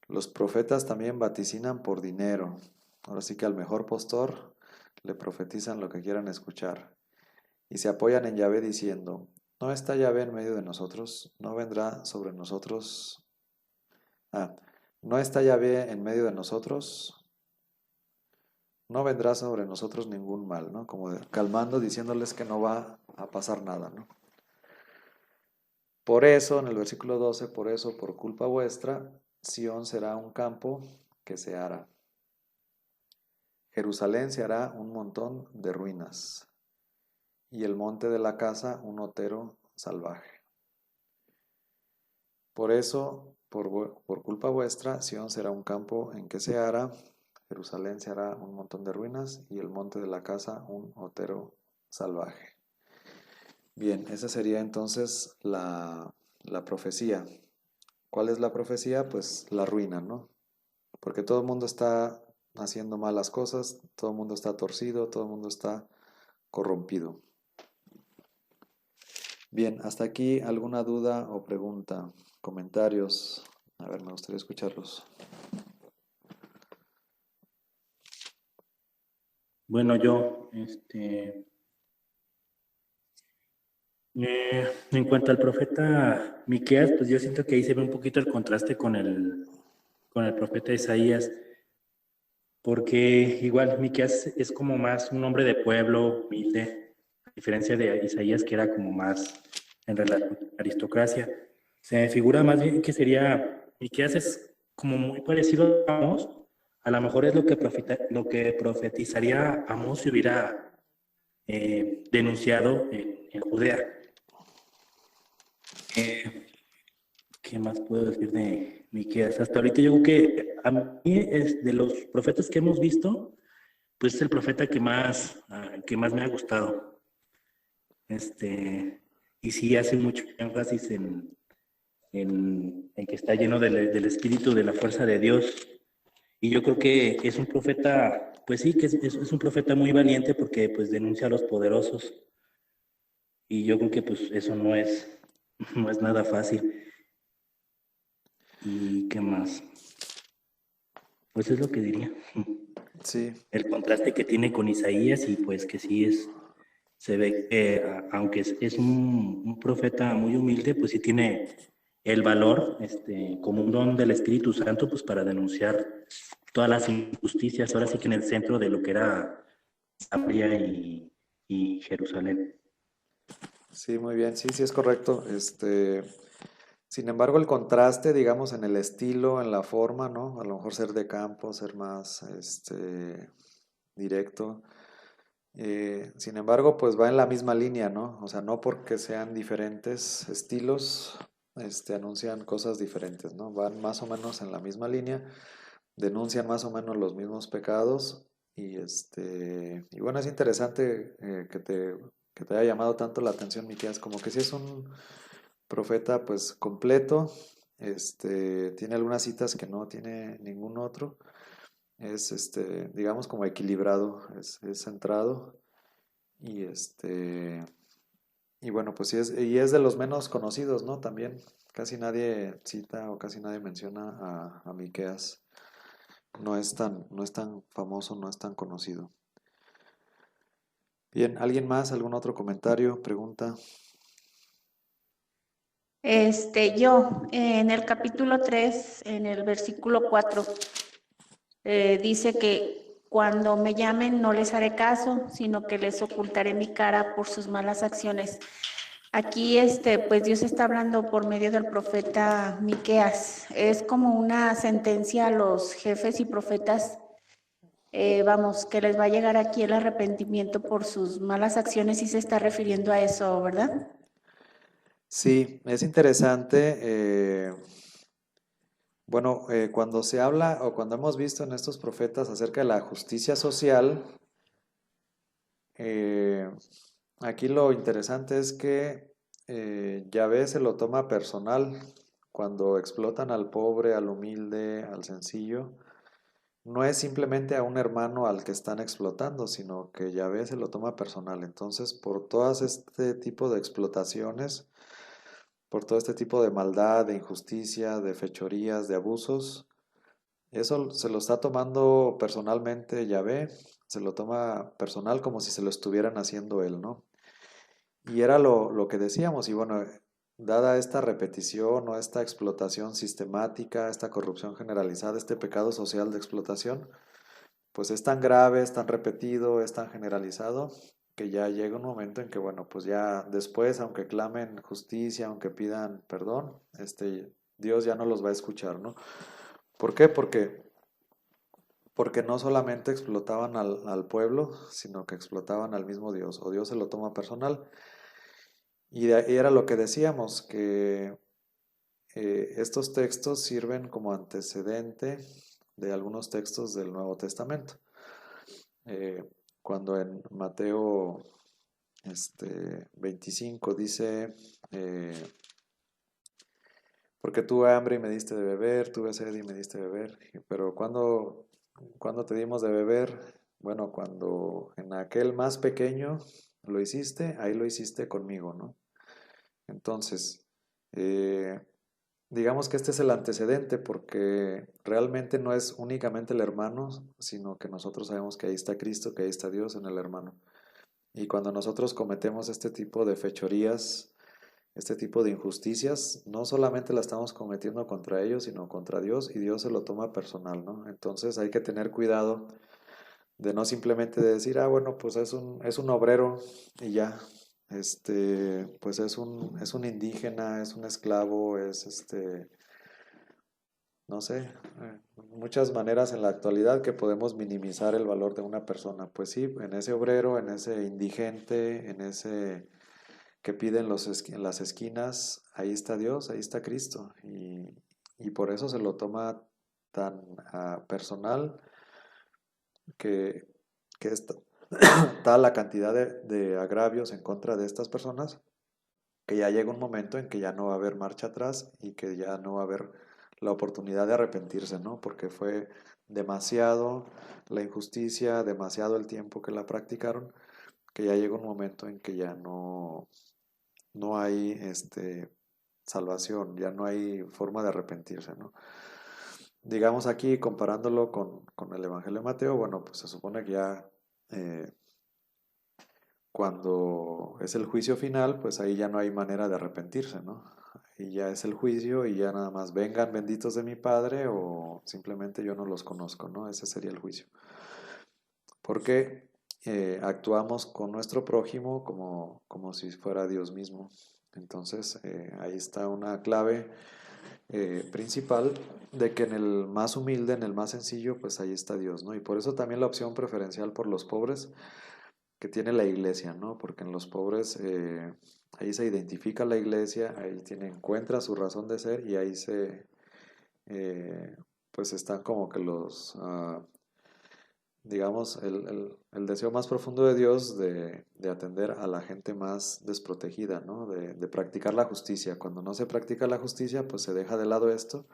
Los profetas también vaticinan por dinero. Ahora sí que al mejor postor le profetizan lo que quieran escuchar. Y se apoyan en Yahvé diciendo, ¿no está Yahvé en medio de nosotros? ¿No vendrá sobre nosotros? Ah, ¿no está Yahvé en medio de nosotros? No vendrá sobre nosotros ningún mal, ¿no? Calmando, diciéndoles que no va a pasar nada, ¿no? Por eso, en el versículo 12, por eso, por culpa vuestra, Sión será un campo que se hará. Jerusalén se hará un montón de ruinas, y el monte de la casa un otero salvaje. Por eso, por culpa vuestra, Sión será un campo en que se hará, Jerusalén se hará un montón de ruinas, y el monte de la casa un otero salvaje. Bien, esa sería entonces la profecía. ¿Cuál es la profecía? Pues la ruina, ¿no? Porque todo el mundo está haciendo malas cosas, todo el mundo está torcido, todo el mundo está corrompido. Bien, hasta aquí alguna duda o pregunta, comentarios. A ver, me gustaría escucharlos. Bueno, en cuanto al profeta Miqueas, pues yo siento que ahí se ve un poquito el contraste con el profeta Isaías, porque igual Miqueas es como más un hombre de pueblo, humilde, a diferencia de Isaías, que era como más en relación a la aristocracia. Se me figura más bien que sería, Miqueas es como muy parecido a Amós, a lo mejor es lo que profetizaría Amós si hubiera denunciado en Judea. Eh, ¿Qué más puedo decir de Miqueas? Hasta ahorita yo creo que a mí es de los profetas que hemos visto, pues es el profeta que más me ha gustado. Y sí hace mucho énfasis en que está lleno del espíritu, de la fuerza de Dios. Y yo creo que es un profeta, pues sí, que es un profeta muy valiente porque pues denuncia a los poderosos. Y yo creo que pues eso no es nada fácil. ¿Y qué más? Pues es lo que diría. Sí, El contraste que tiene con Isaías y pues que sí se ve que aunque es un profeta muy humilde, pues sí tiene el valor, como un don del Espíritu Santo, pues para denunciar todas las injusticias, ahora sí que en el centro de lo que era Samaria y Jerusalén. sí, muy bien, sí, sí es correcto. Sin embargo, el contraste, digamos, en el estilo, en la forma, ¿no? A lo mejor ser de campo, ser más, directo. Sin embargo, pues va en la misma línea, ¿no? O sea, no porque sean diferentes estilos, anuncian cosas diferentes, ¿no? Van más o menos en la misma línea, denuncian más o menos los mismos pecados y bueno, es interesante que te haya llamado tanto la atención, Miqueas, como que sí es un profeta, pues, completo, tiene algunas citas que no tiene ningún otro, es, digamos, como equilibrado, es centrado y y bueno, pues sí y es de los menos conocidos, ¿no? También casi nadie cita o casi nadie menciona a Miqueas. No es tan famoso, no es tan conocido. Bien, ¿alguien más? ¿Algún otro comentario? ¿Pregunta? En el capítulo 3 en el versículo 4 dice que cuando me llamen no les haré caso, sino que les ocultaré mi cara por sus malas acciones. Aquí, pues Dios está hablando por medio del profeta Miqueas. Es como una sentencia a los jefes y profetas, vamos, que les va a llegar aquí el arrepentimiento por sus malas acciones y se está refiriendo a eso, ¿verdad? Sí, es interesante. Bueno, cuando se habla o cuando hemos visto en estos profetas acerca de la justicia social, eh, aquí lo interesante es que Yahvé se lo toma personal cuando explotan al pobre, al humilde, al sencillo. No es simplemente a un hermano al que están explotando, sino que Yahvé se lo toma personal. Entonces, por todas este tipo de explotaciones, por todo este tipo de maldad, de injusticia, de fechorías, de abusos, eso se lo está tomando personalmente Yahvé, se lo toma personal como si se lo estuvieran haciendo él, ¿no? Y era lo que decíamos, y bueno, dada esta repetición o esta explotación sistemática, esta corrupción generalizada, este pecado social de explotación, pues es tan grave, es tan repetido, es tan generalizado, que ya llega un momento en que, bueno, pues ya después, aunque clamen justicia, aunque pidan perdón, Dios ya no los va a escuchar, ¿no? ¿Por qué? Porque no solamente explotaban al pueblo, sino que explotaban al mismo Dios, o Dios se lo toma personal. Y era lo que decíamos, que estos textos sirven como antecedente de algunos textos del Nuevo Testamento. Eh, Cuando en Mateo 25 dice, porque tuve hambre y me diste de beber, tuve sed y me diste de beber, pero cuando te dimos de beber, bueno, cuando en aquel más pequeño lo hiciste, ahí lo hiciste conmigo, ¿no? Entonces, eh, digamos que este es el antecedente porque realmente no es únicamente el hermano, sino que nosotros sabemos que ahí está Cristo, que ahí está Dios en el hermano. Y cuando nosotros cometemos este tipo de fechorías, este tipo de injusticias, no solamente la estamos cometiendo contra ellos, sino contra Dios, y Dios se lo toma personal, ¿no? Entonces hay que tener cuidado de no simplemente decir, ah, bueno, pues es un obrero y ya, pues es un indígena, es un esclavo, no sé, muchas maneras en la actualidad que podemos minimizar el valor de una persona. Pues sí, en ese obrero, en ese indigente, en ese que pide en las esquinas, ahí está Dios, ahí está Cristo. Y por eso se lo toma tan personal que, que es tal la cantidad de agravios en contra de estas personas que ya llega un momento en que ya no va a haber marcha atrás y que ya no va a haber la oportunidad de arrepentirse, ¿no? Porque fue demasiado la injusticia, demasiado el tiempo que la practicaron, que ya llega un momento en que ya no hay salvación, ya no hay forma de arrepentirse, ¿no? Digamos aquí, comparándolo con el Evangelio de Mateo, bueno, pues se supone que ya eh, cuando es el juicio final, pues ahí ya no hay manera de arrepentirse, ¿no? Y ya es el juicio y ya nada más vengan benditos de mi Padre o simplemente yo no los conozco, ¿no? Ese sería el juicio. Porque actuamos con nuestro prójimo como si fuera Dios mismo. Entonces ahí está una clave principal de que en el más humilde, en el más sencillo, pues ahí está Dios, ¿no? Y por eso también la opción preferencial por los pobres que tiene la iglesia, ¿no? Porque en los pobres ahí se identifica la iglesia, ahí encuentra su razón de ser y ahí eh, pues están como que digamos, el deseo más profundo de Dios de atender a la gente más desprotegida, ¿no? De practicar la justicia. Cuando no se practica la justicia, pues se deja de lado esto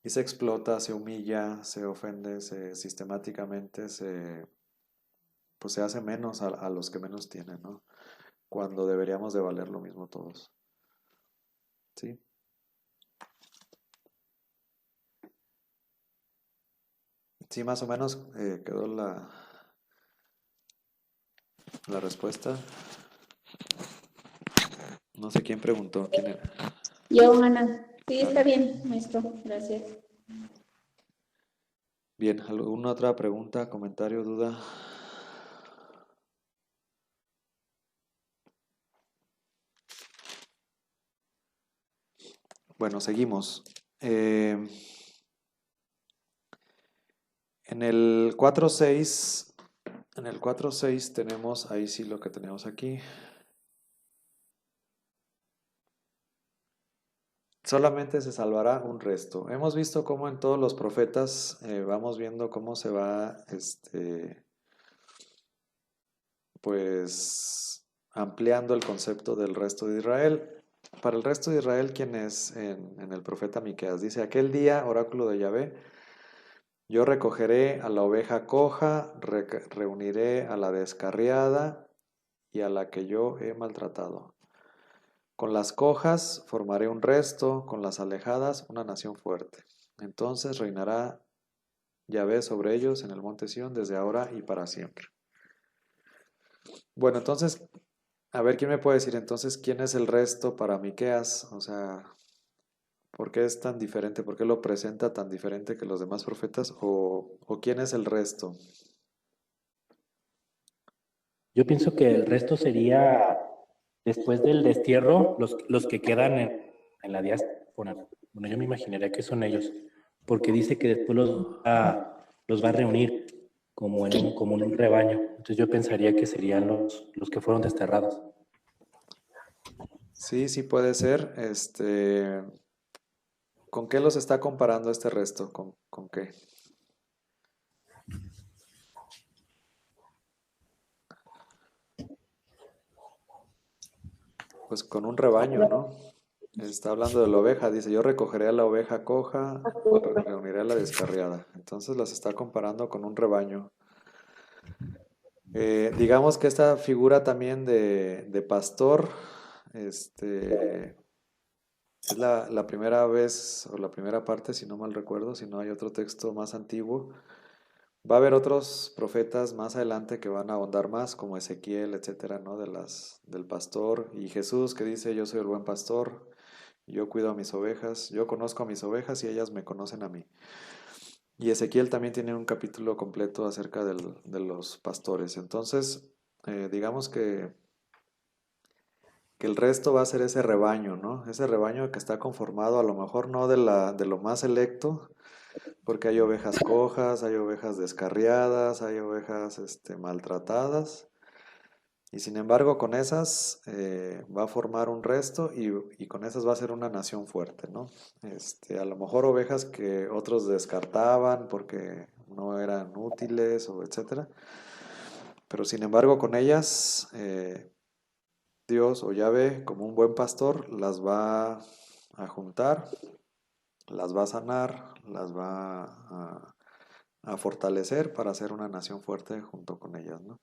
y se explota, se humilla, se ofende, sistemáticamente pues se hace menos a los que menos tienen, ¿no? Cuando deberíamos de valer lo mismo todos. ¿Sí? Sí, más o menos quedó la respuesta. No sé quién preguntó, quién era. Yo, Ana. Sí, está bien, maestro. Gracias. Bien, ¿alguna otra pregunta, comentario, duda? Bueno, seguimos. En el 4.6, tenemos, ahí sí lo que tenemos aquí. solamente se salvará un resto. Hemos visto cómo en todos los profetas vamos viendo cómo se va, pues, ampliando el concepto del resto de Israel. Para el resto de Israel, ¿quién es en el profeta Miqueas? Dice, aquel día, oráculo de Yahvé, yo recogeré a la oveja coja, reuniré a la descarriada y a la que yo he maltratado. Con las cojas formaré un resto, con las alejadas una nación fuerte. Entonces reinará Yahvé sobre ellos en el monte Sión desde ahora y para siempre. Bueno, entonces, a ver, ¿quién me puede decir entonces quién es el resto para Miqueas? O sea, ¿por qué es tan diferente? ¿Por qué lo presenta tan diferente que los demás profetas? ¿O quién es el resto? Yo pienso que el resto sería, después del destierro, los que quedan en la diáspora. Bueno, yo me imaginaría que son ellos, porque dice que después los va a reunir como en un rebaño. Entonces yo pensaría que serían los que fueron desterrados. Sí, sí puede ser. ¿Con qué los está comparando este resto? ¿Con qué? Pues con un rebaño, ¿no? Está hablando de la oveja, dice, yo recogeré a la oveja coja, reuniré a la descarriada. Entonces las está comparando con un rebaño. Digamos que esta figura también de pastor, es la primera vez o la primera parte, si no mal recuerdo, si no hay otro texto más antiguo. Va a haber otros profetas más adelante que van a ahondar más, como Ezequiel, etcétera, ¿no? Del pastor. Y Jesús que dice, yo soy el buen pastor, yo cuido a mis ovejas, yo conozco a mis ovejas y ellas me conocen a mí. Y Ezequiel también tiene un capítulo completo acerca de los pastores. Entonces, digamos que el resto va a ser ese rebaño, ¿no? Ese rebaño que está conformado a lo mejor no de lo más selecto, porque hay ovejas cojas, hay ovejas descarriadas, hay ovejas maltratadas. Y sin embargo, con esas va a formar un resto y con esas va a ser una nación fuerte, ¿no? A lo mejor ovejas que otros descartaban porque no eran útiles o etcétera. Pero sin embargo, con ellas Dios o Yahvé, como un buen pastor, las va a juntar, las va a sanar, las va a fortalecer para ser una nación fuerte junto con ellas, ¿no?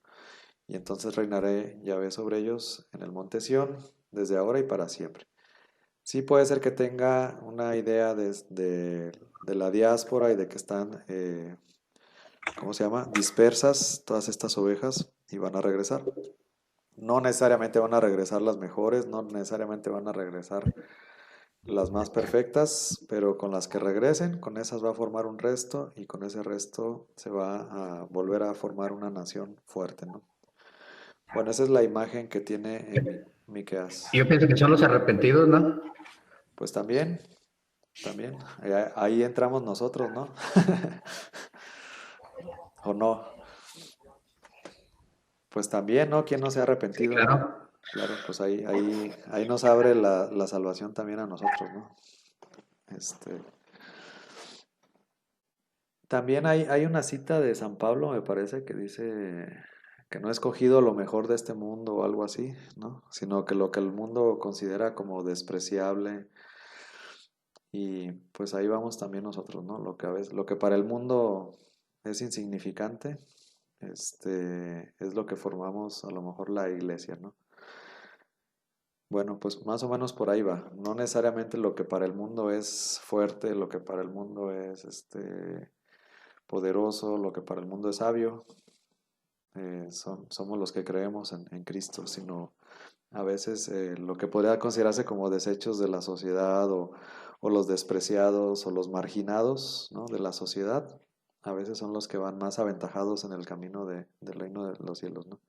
Y entonces reinaré Yahvé sobre ellos en el monte Sión, desde ahora y para siempre. Sí puede ser que tenga una idea de la diáspora y de que están, ¿cómo se llama? Dispersas todas estas ovejas y van a regresar. No necesariamente van a regresar las mejores, no necesariamente van a regresar las más perfectas, pero con las que regresen, con esas va a formar un resto y con ese resto se va a volver a formar una nación fuerte, ¿no? Bueno, esa es la imagen que tiene en Miqueas. Yo pienso que son los arrepentidos, ¿no? Pues también, ahí entramos nosotros, ¿no? ¿O no? Pues también, ¿no? ¿Quién no se ha Sí, arrepentido? claro. Claro, pues ahí nos abre la salvación también a nosotros, ¿no? Este, También hay una cita de San Pablo, me parece, que dice que no ha escogido lo mejor de este mundo o algo así, ¿no? Sino que lo que el mundo considera como despreciable. Y pues ahí vamos también nosotros, ¿no? Lo que para el mundo es insignificante, es lo que formamos a lo mejor la iglesia, ¿no? Bueno, pues más o menos por ahí va. No necesariamente lo que para el mundo es fuerte, lo que para el mundo es poderoso, lo que para el mundo es sabio, somos los que creemos en Cristo, sino a veces lo que podría considerarse como desechos de la sociedad o los despreciados o los marginados, ¿no? de la sociedad, a veces son los que van más aventajados en el camino del reino de los cielos, ¿no?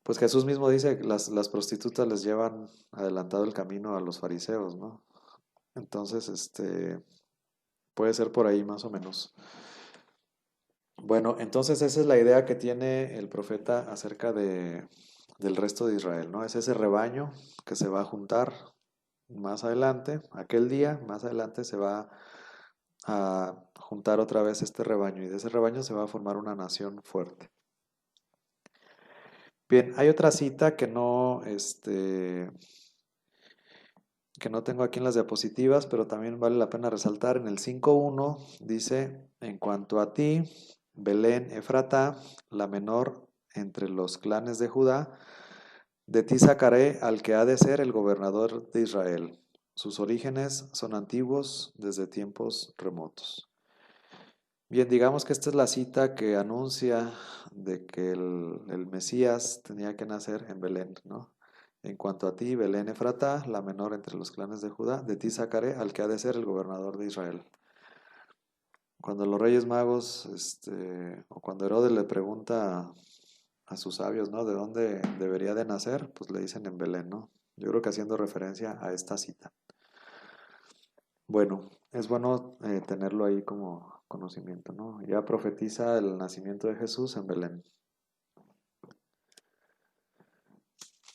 Pues Jesús mismo dice que las prostitutas les llevan adelantado el camino a los fariseos, ¿no? Entonces, puede ser por ahí más o menos. Bueno, entonces esa es la idea que tiene el profeta acerca del resto de Israel, ¿no? Es ese rebaño que se va a juntar, más adelante, aquel día, más adelante se va a juntar otra vez este rebaño y de ese rebaño se va a formar una nación fuerte. Bien, hay otra cita que no tengo aquí en las diapositivas, pero también vale la pena resaltar. En el 5.1 dice, en cuanto a ti, Belén Efratá, la menor entre los clanes de Judá, de ti sacaré al que ha de ser el gobernador de Israel. Sus orígenes son antiguos desde tiempos remotos. Bien, digamos que esta es la cita que anuncia de que el Mesías tenía que nacer en Belén, ¿no? En cuanto a ti, Belén Efratá, la menor entre los clanes de Judá, de ti sacaré al que ha de ser el gobernador de Israel. Cuando los Reyes Magos, o cuando Herodes le pregunta a sus sabios, ¿no? ¿De dónde debería de nacer? Pues le dicen en Belén, ¿no? Yo creo que haciendo referencia a esta cita. Bueno, es bueno tenerlo ahí como conocimiento, ¿no? Ya profetiza el nacimiento de Jesús en Belén.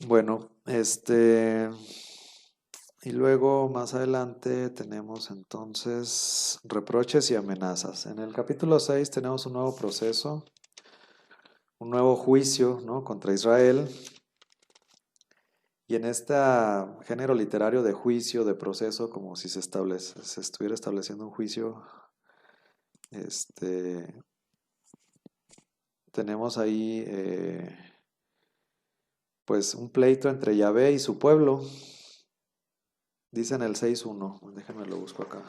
Bueno, y luego más adelante tenemos entonces reproches y amenazas. En el capítulo 6 tenemos un nuevo proceso, un nuevo juicio, ¿no? Contra Israel. Y en este género literario de juicio, de proceso, como si se estuviera estableciendo un juicio, tenemos ahí pues un pleito entre Yahvé y su pueblo. Dice en el 6.1, déjenme lo busco acá.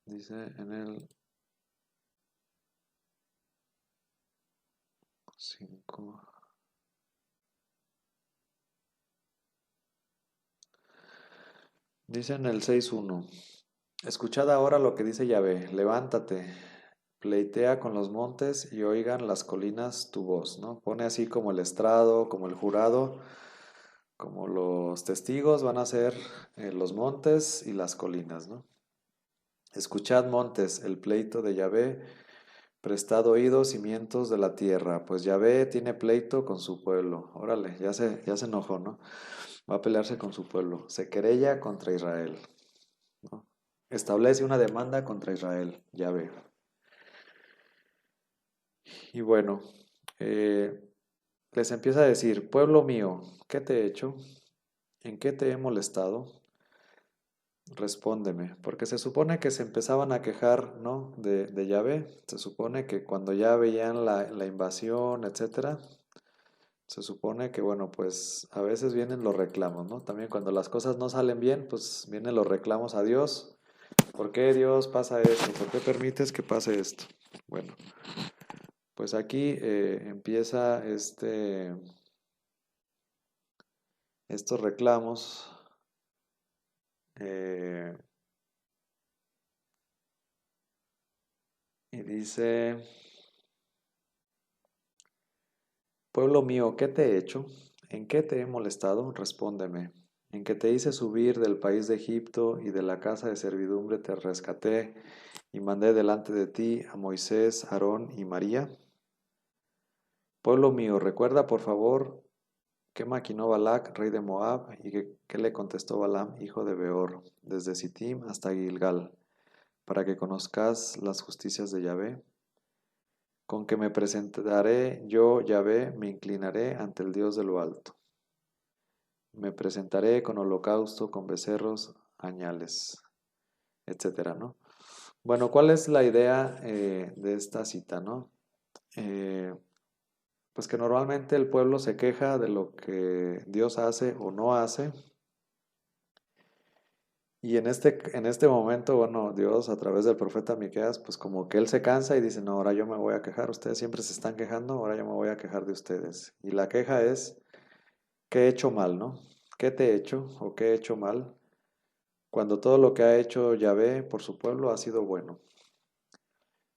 Dice en el 5. Dice en el 6.1. Escuchad ahora lo que dice Yahvé, levántate, pleitea con los montes y oigan las colinas tu voz, ¿no? Pone así como el estrado, como el jurado, como los testigos van a ser los montes y las colinas, ¿no? Escuchad montes, el pleito de Yahvé, prestad oídos, cimientos de la tierra, pues Yahvé tiene pleito con su pueblo. Órale, ya se enojó, ¿no? Va a pelearse con su pueblo. Se querella contra Israel, ¿no? Establece una demanda contra Israel, Yahvé. Y bueno, eh, les empieza a decir, pueblo mío, ¿qué te he hecho? ¿En qué te he molestado? Respóndeme, porque se supone que se empezaban a quejar, ¿no? de Yahvé. Se supone que cuando ya veían la invasión, etcétera, se supone que, bueno, pues a veces vienen los reclamos, ¿no? También cuando las cosas no salen bien, pues vienen los reclamos a Dios. ¿Por qué Dios pasa esto? ¿Por qué permites que pase esto? Bueno, pues aquí empieza estos reclamos. eh, y dice, pueblo mío, ¿qué te he hecho? ¿En qué te he molestado? Respóndeme. ¿En que te hice subir del país de Egipto y de la casa de servidumbre te rescaté y mandé delante de ti a Moisés, Aarón y María? Pueblo mío, recuerda por favor qué maquinó Balac, rey de Moab, y qué le contestó Balaam, hijo de Beor, desde Sittim hasta Gilgal, para que conozcas las justicias de Yahvé. Con que me presentaré yo, Yahvé, me inclinaré ante el Dios de lo alto. Me presentaré con holocausto, con becerros, añales, etcétera, ¿no? Bueno, ¿cuál es la idea de esta cita, no? Eh, pues que normalmente el pueblo se queja de lo que Dios hace o no hace. Y en este momento, bueno, Dios a través del profeta Miqueas, pues como que él se cansa y dice, no, ahora yo me voy a quejar, ustedes siempre se están quejando, ahora yo me voy a quejar de ustedes. Y la queja es, ¿qué he hecho mal, no? ¿Qué te he hecho o qué he hecho mal? Cuando todo lo que ha hecho Yahvé por su pueblo ha sido bueno.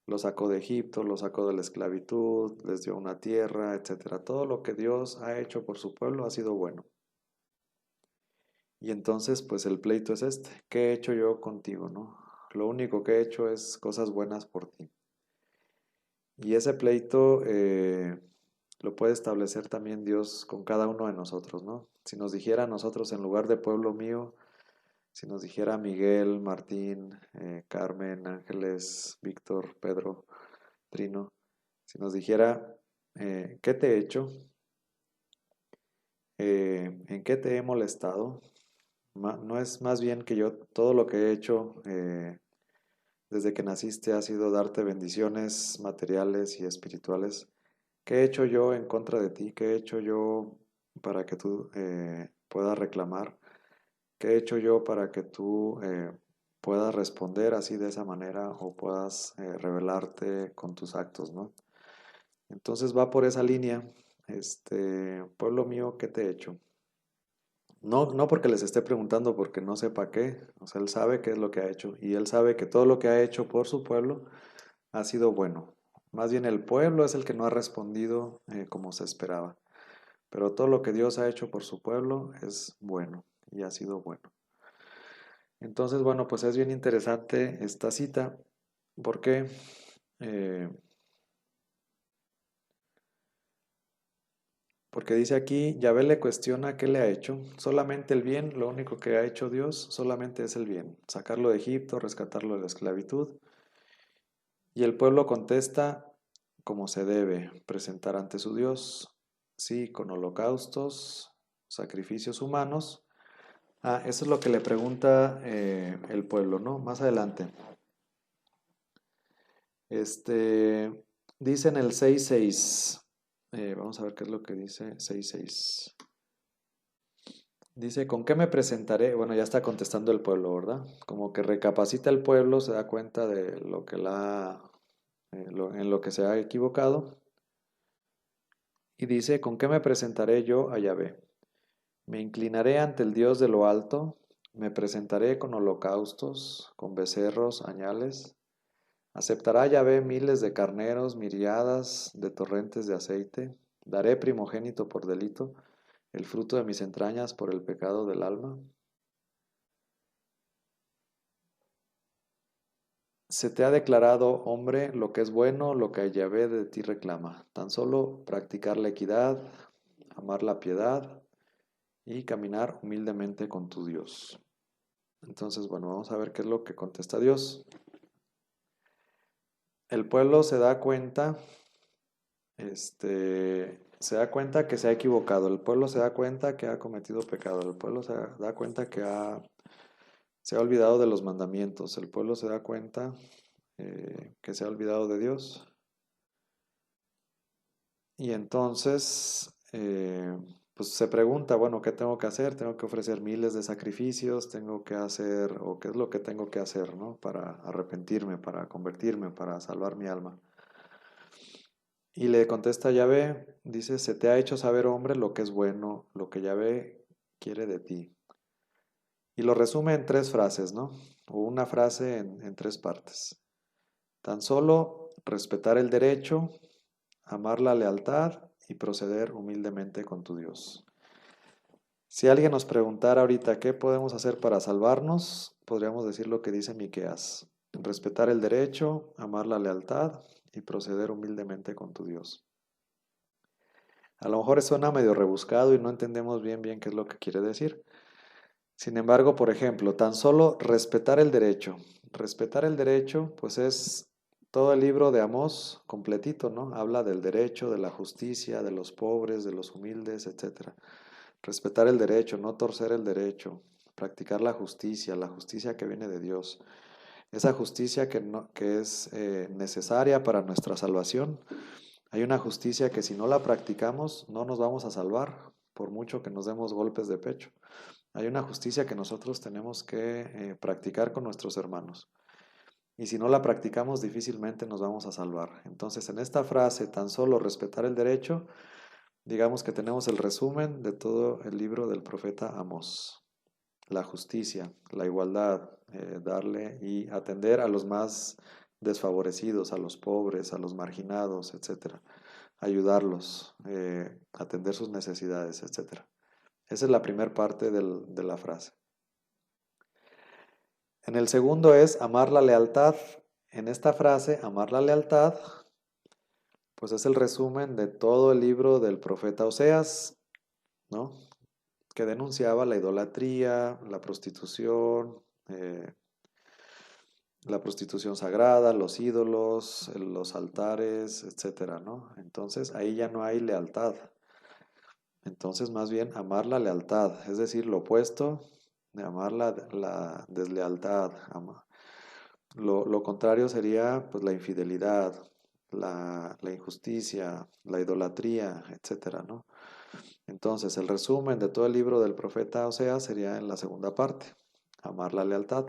Lo sacó de Egipto, lo sacó de la esclavitud, les dio una tierra, etcétera. Todo lo que Dios ha hecho por su pueblo ha sido bueno. Y entonces, pues el pleito es este. ¿Qué he hecho yo contigo, no? Lo único que he hecho es cosas buenas por ti. Y ese pleito, lo puede establecer también Dios con cada uno de nosotros, ¿no? Si nos dijera a nosotros en lugar de pueblo mío, si nos dijera Miguel, Martín, Carmen, Ángeles, Víctor, Pedro, Trino, si nos dijera, ¿qué te he hecho? ¿En qué te he molestado? No es más bien que yo, todo lo que he hecho desde que naciste ha sido darte bendiciones materiales y espirituales. ¿Qué he hecho yo en contra de ti? ¿Qué he hecho yo para que tú puedas reclamar? ¿Qué he hecho yo para que tú puedas responder así de esa manera o puedas revelarte con tus actos, ¿no? Entonces va por esa línea, pueblo mío, ¿qué te he hecho? No porque les esté preguntando porque no sepa qué, o sea, él sabe qué es lo que ha hecho y él sabe que todo lo que ha hecho por su pueblo ha sido bueno. Más bien el pueblo es el que no ha respondido como se esperaba, pero todo lo que Dios ha hecho por su pueblo es bueno y ha sido bueno. Entonces, bueno, pues es bien interesante esta cita porque eh, porque dice aquí, Yahvé le cuestiona qué le ha hecho. Solamente el bien, lo único que ha hecho Dios, solamente es el bien. Sacarlo de Egipto, rescatarlo de la esclavitud. Y el pueblo contesta como se debe presentar ante su Dios. Sí, con holocaustos, sacrificios humanos. Eso es lo que le pregunta el pueblo, ¿no? Más adelante. Dice en el 6.6. Vamos a ver qué es lo que dice 6.6. Dice, ¿con qué me presentaré? Bueno, ya está contestando el pueblo, ¿verdad? Como que recapacita el pueblo, se da cuenta de lo que en lo que se ha equivocado. Y dice, ¿con qué me presentaré yo a Yahvé? Me inclinaré ante el Dios de lo alto, me presentaré con holocaustos, con becerros, añales. Aceptará Yahvé miles de carneros, miriadas de torrentes de aceite. Daré primogénito por delito, el fruto de mis entrañas por el pecado del alma. Se te ha declarado, hombre, lo que es bueno, lo que Yahvé de ti reclama. Tan solo practicar la equidad, amar la piedad y caminar humildemente con tu Dios. Entonces, bueno, vamos a ver qué es lo que contesta Dios. El pueblo se da cuenta, se da cuenta que se ha equivocado. El pueblo se da cuenta que ha cometido pecado. El pueblo se da cuenta que se ha olvidado de los mandamientos. El pueblo se da cuenta que se ha olvidado de Dios. Y entonces, pues se pregunta, bueno, ¿qué tengo que hacer? Tengo que ofrecer miles de sacrificios, tengo que hacer, o qué es lo que tengo que hacer, ¿no? Para arrepentirme, para convertirme, para salvar mi alma. Y le contesta Yahvé, dice, se te ha hecho saber, hombre, lo que es bueno, lo que Yahvé quiere de ti. Y lo resume en 3 frases, ¿no? O una frase en 3 partes. Tan solo respetar el derecho, amar la lealtad y proceder humildemente con tu Dios. Si alguien nos preguntara ahorita qué podemos hacer para salvarnos, podríamos decir lo que dice Miqueas: respetar el derecho, amar la lealtad y proceder humildemente con tu Dios. A lo mejor suena medio rebuscado y no entendemos bien qué es lo que quiere decir. Sin embargo, por ejemplo, tan solo respetar el derecho. Respetar el derecho, pues es todo el libro de Amós completito, ¿no? Habla del derecho, de la justicia, de los pobres, de los humildes, etc. Respetar el derecho, no torcer el derecho, practicar la justicia que viene de Dios. Esa justicia que es necesaria para nuestra salvación. Hay una justicia que si no la practicamos no nos vamos a salvar, por mucho que nos demos golpes de pecho. Hay una justicia que nosotros tenemos que practicar con nuestros hermanos. Y si no la practicamos, difícilmente nos vamos a salvar. Entonces, en esta frase, tan solo respetar el derecho, digamos que tenemos el resumen de todo el libro del profeta Amós. La justicia, la igualdad, darle y atender a los más desfavorecidos, a los pobres, a los marginados, etc. Ayudarlos, atender sus necesidades, etc. Esa es la primera parte de la frase. En el segundo es amar la lealtad. En esta frase, amar la lealtad, pues es el resumen de todo el libro del profeta Oseas, ¿no? Que denunciaba eh, la prostitución sagrada, los ídolos, los altares, etcétera, ¿no? Entonces ahí ya no hay lealtad. Entonces más bien amar la lealtad, es decir, lo opuesto de amar la deslealtad. Lo contrario sería pues la infidelidad, la injusticia, la idolatría, etcétera, ¿no? Entonces, el resumen de todo el libro del profeta Oseas sería en la segunda parte, amar la lealtad.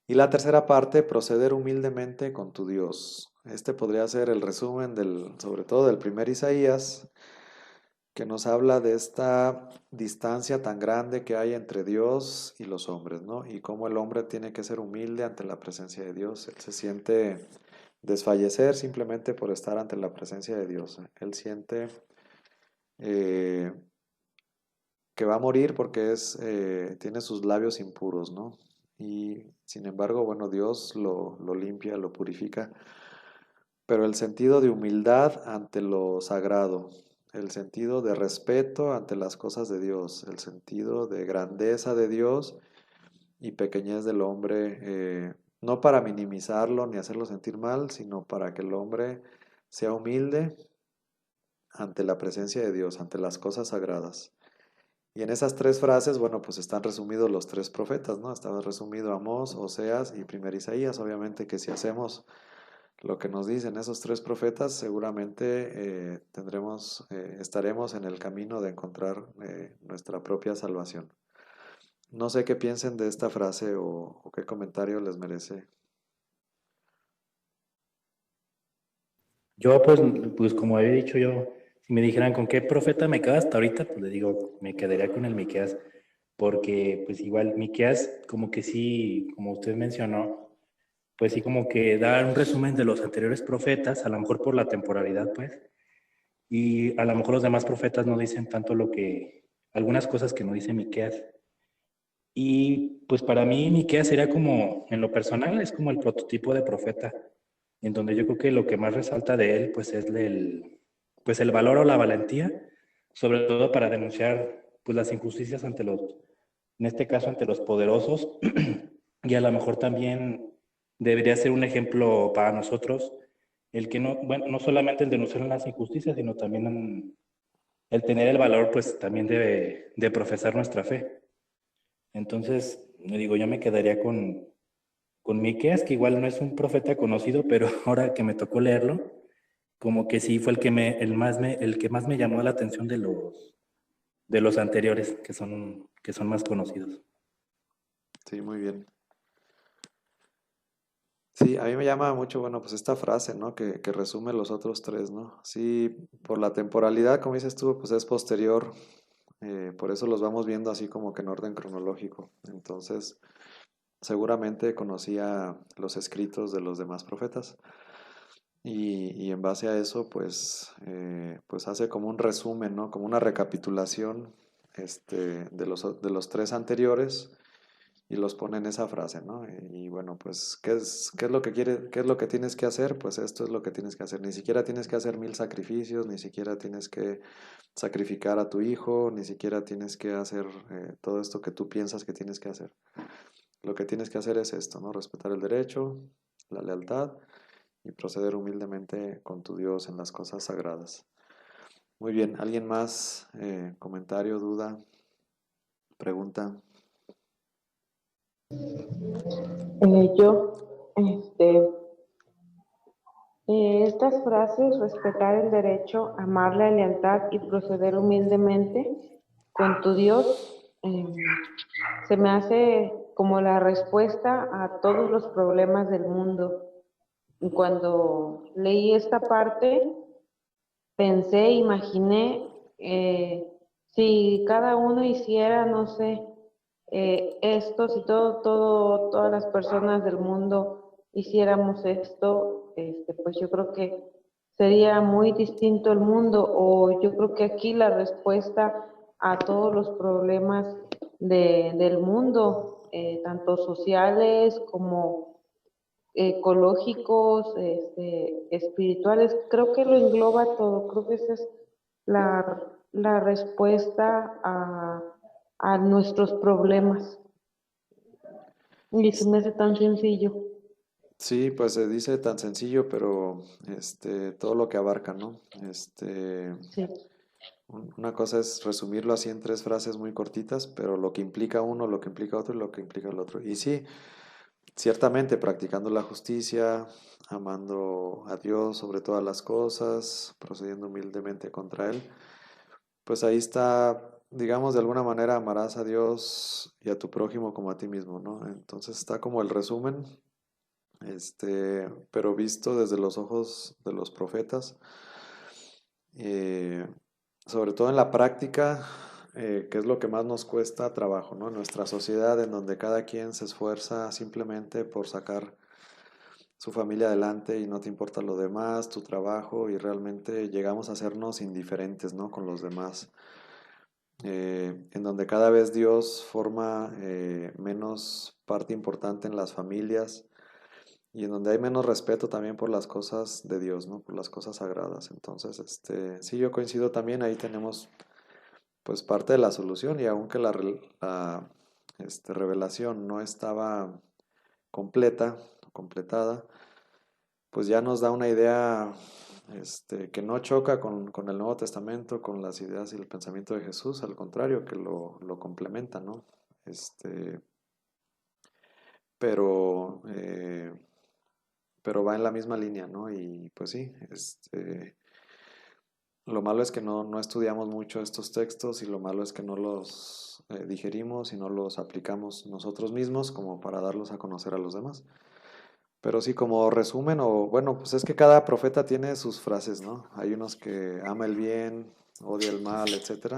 Y la tercera parte, proceder humildemente con tu Dios. Este podría ser el resumen sobre todo del primer Isaías, que nos habla de esta distancia tan grande que hay entre Dios y los hombres, ¿no? Y cómo el hombre tiene que ser humilde ante la presencia de Dios. Él se siente desfallecer simplemente por estar ante la presencia de Dios. Él siente eh, que va a morir porque tiene sus labios impuros, ¿no? Y sin embargo, bueno, Dios lo limpia, lo purifica, pero el sentido de humildad ante lo sagrado, el sentido de respeto ante las cosas de Dios, el sentido de grandeza de Dios y pequeñez del hombre, no para minimizarlo ni hacerlo sentir mal, sino para que el hombre sea humilde ante la presencia de Dios, ante las cosas sagradas. Y en esas tres frases, bueno, pues están resumidos los tres profetas, ¿no? Estaba resumido Amós, Oseas y primer Isaías. Obviamente que si hacemos lo que nos dicen esos tres profetas, seguramente estaremos en el camino de encontrar nuestra propia salvación. No sé qué piensen de esta frase o qué comentario les merece. Yo, pues como había dicho yo, si me dijeran con qué profeta me quedo hasta ahorita, pues le digo, me quedaría con el Miqueas, porque pues igual Miqueas como que sí, como usted mencionó, pues sí como que da un resumen de los anteriores profetas, a lo mejor por la temporalidad, pues, y a lo mejor los demás profetas no dicen tanto algunas cosas que no dice Miqueas. Y pues para mí Miqueas sería como, en lo personal, es como el prototipo de profeta, en donde yo creo que lo que más resalta de él, pues es pues el valor o la valentía, sobre todo para denunciar pues las injusticias en este caso ante los poderosos, y a lo mejor también debería ser un ejemplo para nosotros, el que no, bueno, no solamente el denunciar las injusticias, sino también el tener el valor, pues también de profesar nuestra fe. Entonces, le digo, yo me quedaría con Miqueas, que igual no es un profeta conocido, pero ahora que me tocó leerlo, como que sí fue el que más me llamó la atención de los anteriores, que son más conocidos. Sí, muy bien. Sí, a mí me llama mucho, bueno, pues esta frase, ¿no? Que resume los otros tres, ¿no? Sí, por la temporalidad, como dices tú, pues es posterior, por eso los vamos viendo así como que en orden cronológico. Entonces, seguramente conocía los escritos de los demás profetas y en base a eso, pues hace como un resumen, ¿no? Como una recapitulación de los tres anteriores y los pone en esa frase, ¿no? Y bueno, pues, ¿qué es lo que qué es lo que tienes que hacer? Pues esto es lo que tienes que hacer. Ni siquiera tienes que hacer 1000 sacrificios, ni siquiera tienes que sacrificar a tu hijo, ni siquiera tienes que hacer todo esto que tú piensas que tienes que hacer. Lo que tienes que hacer es esto, ¿no? Respetar el derecho, la lealtad y proceder humildemente con tu Dios en las cosas sagradas. Muy bien, ¿alguien más? ¿Comentario, duda, pregunta? Estas frases, respetar el derecho, amar la lealtad y proceder humildemente con tu Dios, se me hace como la respuesta a todos los problemas del mundo. Y cuando leí esta parte, pensé, imaginé, si cada uno hiciera, no sé, esto, si todas las personas del mundo hiciéramos esto, pues yo creo que sería muy distinto el mundo, o yo creo que aquí la respuesta a todos los problemas del mundo, tanto sociales como ecológicos, espirituales, creo que lo engloba todo, creo que esa es la respuesta a nuestros problemas. Y se me hace tan sencillo. Sí, pues se dice tan sencillo, pero todo lo que abarca, ¿no? Sí, Una cosa es resumirlo así en tres frases muy cortitas, pero lo que implica uno, lo que implica otro y lo que implica el otro. Y sí, ciertamente practicando la justicia, amando a Dios sobre todas las cosas, procediendo humildemente contra Él, pues ahí está, digamos, de alguna manera amarás a Dios y a tu prójimo como a ti mismo, ¿no? Entonces está como el resumen, pero visto desde los ojos de los profetas, eh, sobre todo en la práctica, que es lo que más nos cuesta trabajo, ¿no? En nuestra sociedad, en donde cada quien se esfuerza simplemente por sacar su familia adelante y no te importa lo demás, tu trabajo, y realmente llegamos a hacernos indiferentes, ¿no? Con los demás. En donde cada vez Dios forma menos parte importante en las familias y en donde hay menos respeto también por las cosas de Dios, ¿no? Por las cosas sagradas. Entonces, sí, yo coincido también, ahí tenemos pues parte de la solución, y aunque la revelación no estaba completa, completada, pues ya nos da una idea que no choca con el Nuevo Testamento, con las ideas y el pensamiento de Jesús, al contrario, que lo complementa, ¿no? Este, pero, eh, pero va en la misma línea, ¿no? Y pues sí, lo malo es que no estudiamos mucho estos textos, y lo malo es que no los digerimos y no los aplicamos nosotros mismos como para darlos a conocer a los demás. Pero sí, como resumen, o bueno, pues es que cada profeta tiene sus frases, ¿no? Hay unos que ama el bien, odia el mal, etcétera.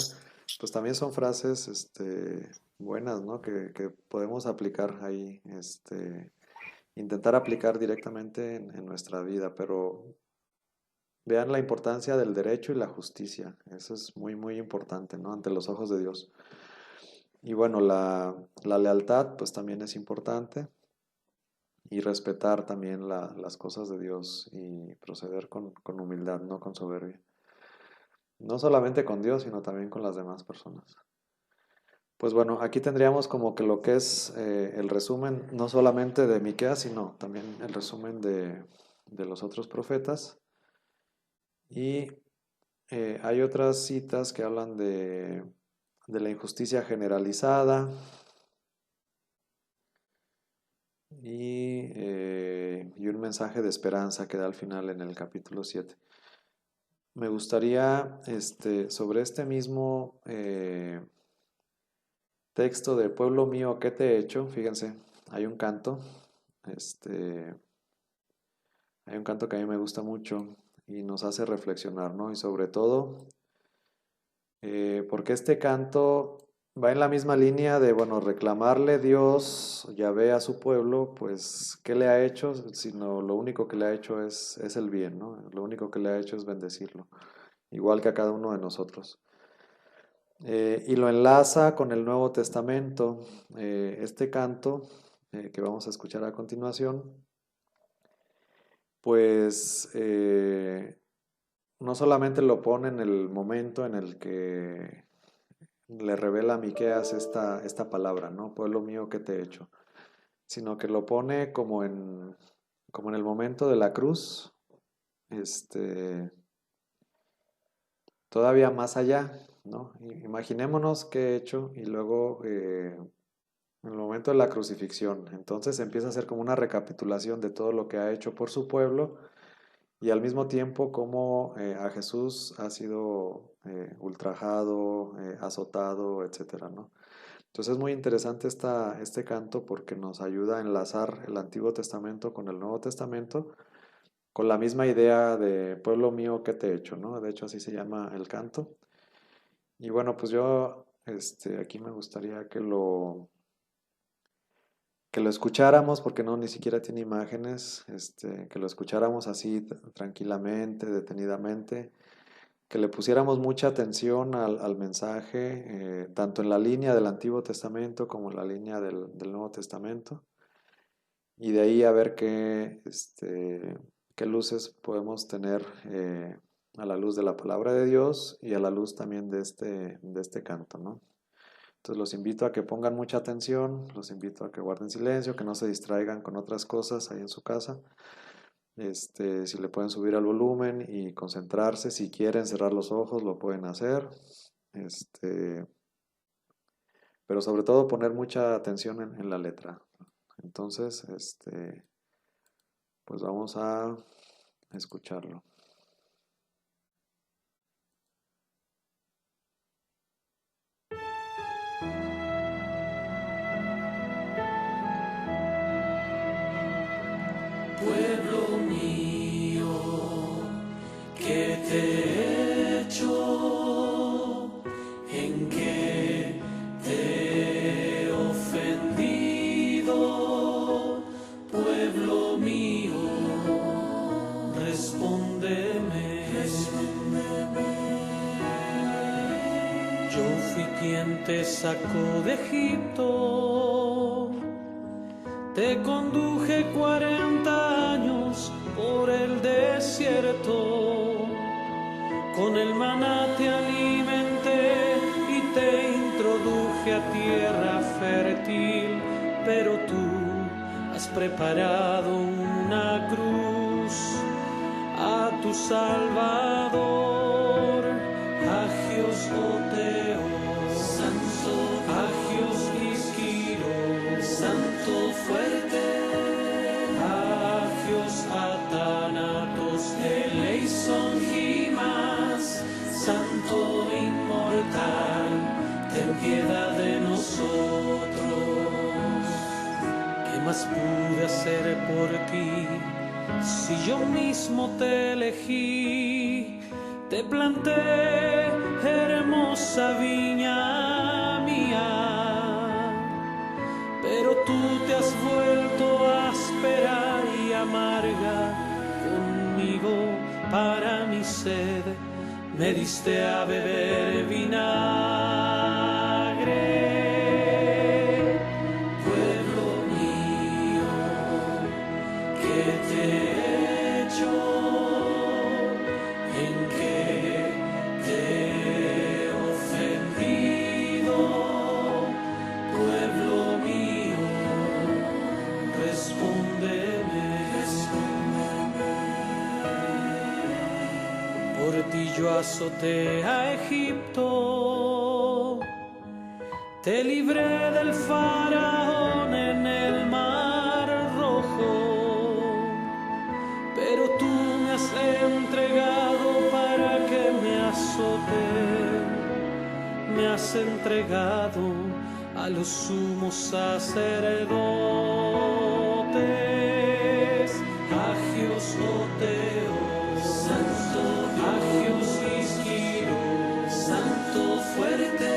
Pues también son frases, buenas, ¿no? Que podemos aplicar ahí, intentar aplicar directamente en nuestra vida, pero vean la importancia del derecho y la justicia. Eso es muy, muy importante, ¿no? Ante los ojos de Dios. Y bueno, la lealtad, pues también es importante. Y respetar también las cosas de Dios y proceder con humildad, no con soberbia. No solamente con Dios, sino también con las demás personas. Pues bueno, aquí tendríamos como que lo que es el resumen, no solamente de Miqueas, sino también el resumen de los otros profetas. Y hay otras citas que hablan de la injusticia generalizada y un mensaje de esperanza que da al final en el capítulo 7. Me gustaría, sobre este mismo texto de Pueblo mío, ¿qué te he hecho? Fíjense, hay un canto, este, hay un canto que a mí me gusta mucho y nos hace reflexionar, ¿no? Y sobre todo, porque este canto va en la misma línea de, bueno, reclamarle Dios, Yahvé, a su pueblo, pues, ¿qué le ha hecho? Sino lo único que le ha hecho es el bien, ¿no? Lo único que le ha hecho es bendecirlo, igual que a cada uno de nosotros. Y lo enlaza con el Nuevo Testamento. Este canto que vamos a escuchar a continuación, pues no solamente lo pone en el momento en el que le revela a Miqueas esta palabra, ¿no? Pueblo mío, ¿qué te he hecho? Sino que lo pone como en el momento de la cruz, este, todavía más allá, ¿no? Imaginémonos qué he hecho, y luego en el momento de la crucifixión. Entonces empieza a hacer como una recapitulación de todo lo que ha hecho por su pueblo, y al mismo tiempo cómo a Jesús ha sido ultrajado, azotado, etcétera, ¿no? Entonces es muy interesante este canto, porque nos ayuda a enlazar el Antiguo Testamento con el Nuevo Testamento, con la misma idea de pueblo mío, ¿qué te he hecho?, ¿no? De hecho así se llama el canto. Y bueno, pues yo aquí me gustaría que lo escucháramos, porque no, ni siquiera tiene imágenes, que lo escucháramos así tranquilamente, detenidamente, que le pusiéramos mucha atención al mensaje, tanto en la línea del Antiguo Testamento como en la línea del Nuevo Testamento, y de ahí a ver qué luces podemos tener a la luz de la palabra de Dios y a la luz también de este canto, ¿no? Entonces los invito a que pongan mucha atención, los invito a que guarden silencio, que no se distraigan con otras cosas ahí en su casa. Si le pueden subir al volumen y concentrarse, si quieren cerrar los ojos, lo pueden hacer. Pero sobre todo poner mucha atención en la letra. Entonces, pues vamos a escucharlo. Pueblo mío, ¿qué te he hecho? ¿En qué te he ofendido? Pueblo mío, respóndeme. Yo fui quien te sacó de Egipto. Te conduje 40 años por el desierto, con el maná te alimenté y te introduje a tierra fértil, pero tú has preparado una cruz a tu Salvador, Agios Oteo, Santo Agios Isquiro, Santo fuerte, Agios Atanatos, Eleison Gimas, Santo inmortal, ten piedad de nosotros. ¿Qué más pude hacer por ti si yo mismo te elegí? Te planté, hermosa viña mía, pero tú te has vuelto áspera y amarga conmigo para mi sed. Me diste a beber vinagre. Pueblo mío, ¿qué te he hecho? ¿En qué te he ofendido? Pueblo mío, respóndeme. Por ti yo azoté a Egipto, te libré del faraón en el mar rojo, pero tú me has entregado para que me azote, me has entregado a los sumos sacerdotes, Agios Oteo, Santo Agios Isquiro, Santo fuerte,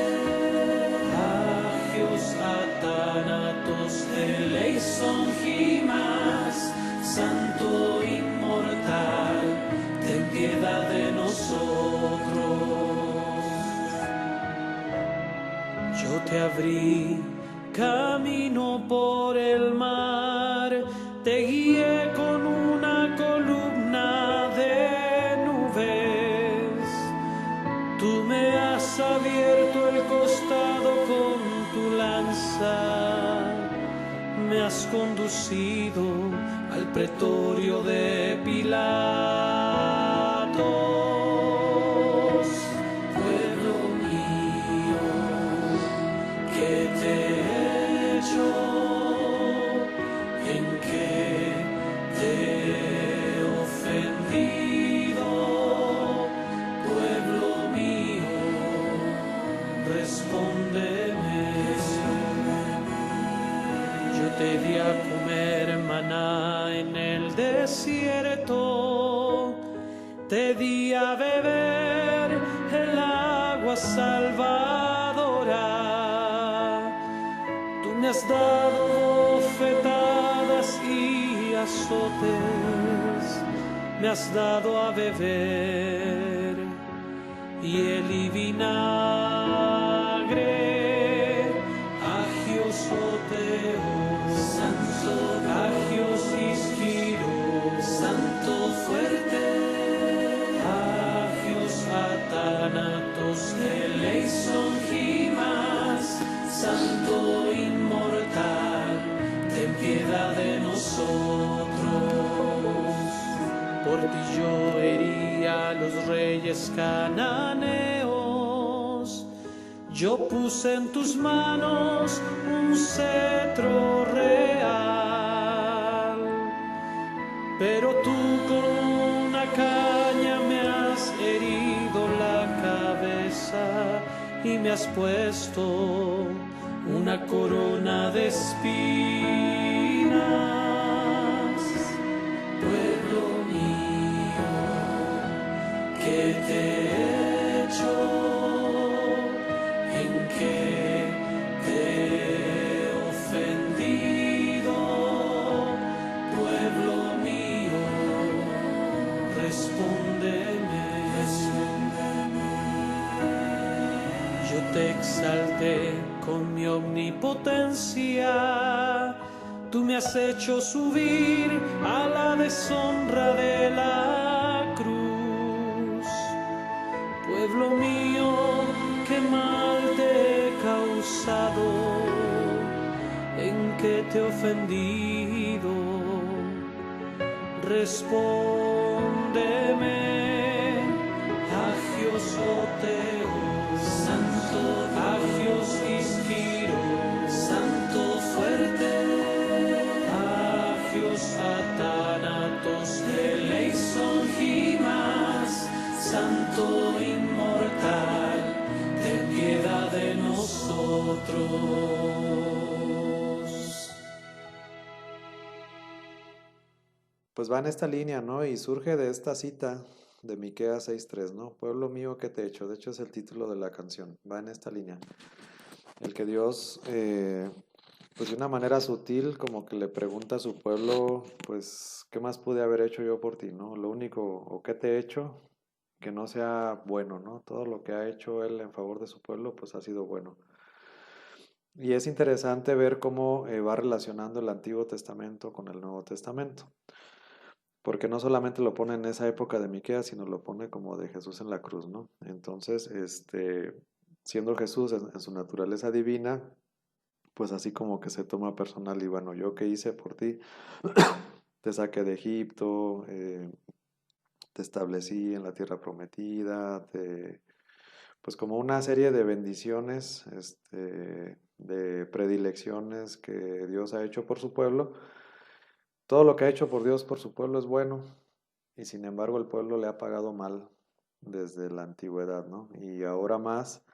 Agios Atanatos, Eleison Gimas, Santo inmortal, ten piedad de nosotros. Yo te abrí camino por el mar, te guié con una columna de nubes. Tú me has abierto el costado con tu lanza, me has conducido al pretorio de Pilatos. Pueblo mío, ¿qué te he hecho? ¿En qué te he ofendido? Pueblo mío, respóndeme. Yo te di a comer maná en el desierto, te di a beber el agua salvadora. Tú me has dado bofetadas y azotes, me has dado a beber hiel y vinagre, Agios Oteo, Santo Agios piedad de nosotros. Por ti yo hería a los reyes cananeos. Yo puse en tus manos un cetro real, pero tú con una caña me has herido la cabeza y me has puesto una corona de espinas. Pueblo mío, ¿qué te he hecho? ¿En qué te he ofendido? Pueblo mío, respóndeme. Yo te exalté con mi omnipotencia, tú me has hecho subir a la deshonra de la cruz. Pueblo mío, qué mal te he causado, en qué te he ofendido, respóndeme. Agios Oteo, Santo Agios Isquiro, Santo fuerte, Agios Athanatos eleison gimas, Santo inmortal, ten piedad de nosotros. Pues va en esta línea, ¿no? Y surge de esta cita de Miqueas 6:3, ¿no? Pueblo mío, ¿qué te he hecho? De hecho es el título de la canción, va en esta línea. El que Dios, pues de una manera sutil, como que le pregunta a su pueblo, pues, ¿qué más pude haber hecho yo por ti, ¿no? Lo único, o qué te he hecho, que no sea bueno, ¿no? Todo lo que ha hecho Él en favor de su pueblo, pues ha sido bueno. Y es interesante ver cómo va relacionando el Antiguo Testamento con el Nuevo Testamento. Porque no solamente lo pone en esa época de Miqueas, sino lo pone como de Jesús en la cruz, ¿no? Entonces, siendo Jesús en su naturaleza divina, pues así como que se toma personal y bueno, yo qué hice por ti, te saqué de Egipto, te establecí en la tierra prometida, pues como una serie de bendiciones, de predilecciones que Dios ha hecho por su pueblo. Todo lo que ha hecho por Dios, por su pueblo es bueno, y sin embargo el pueblo le ha pagado mal desde la antigüedad, ¿no? Y ahora más,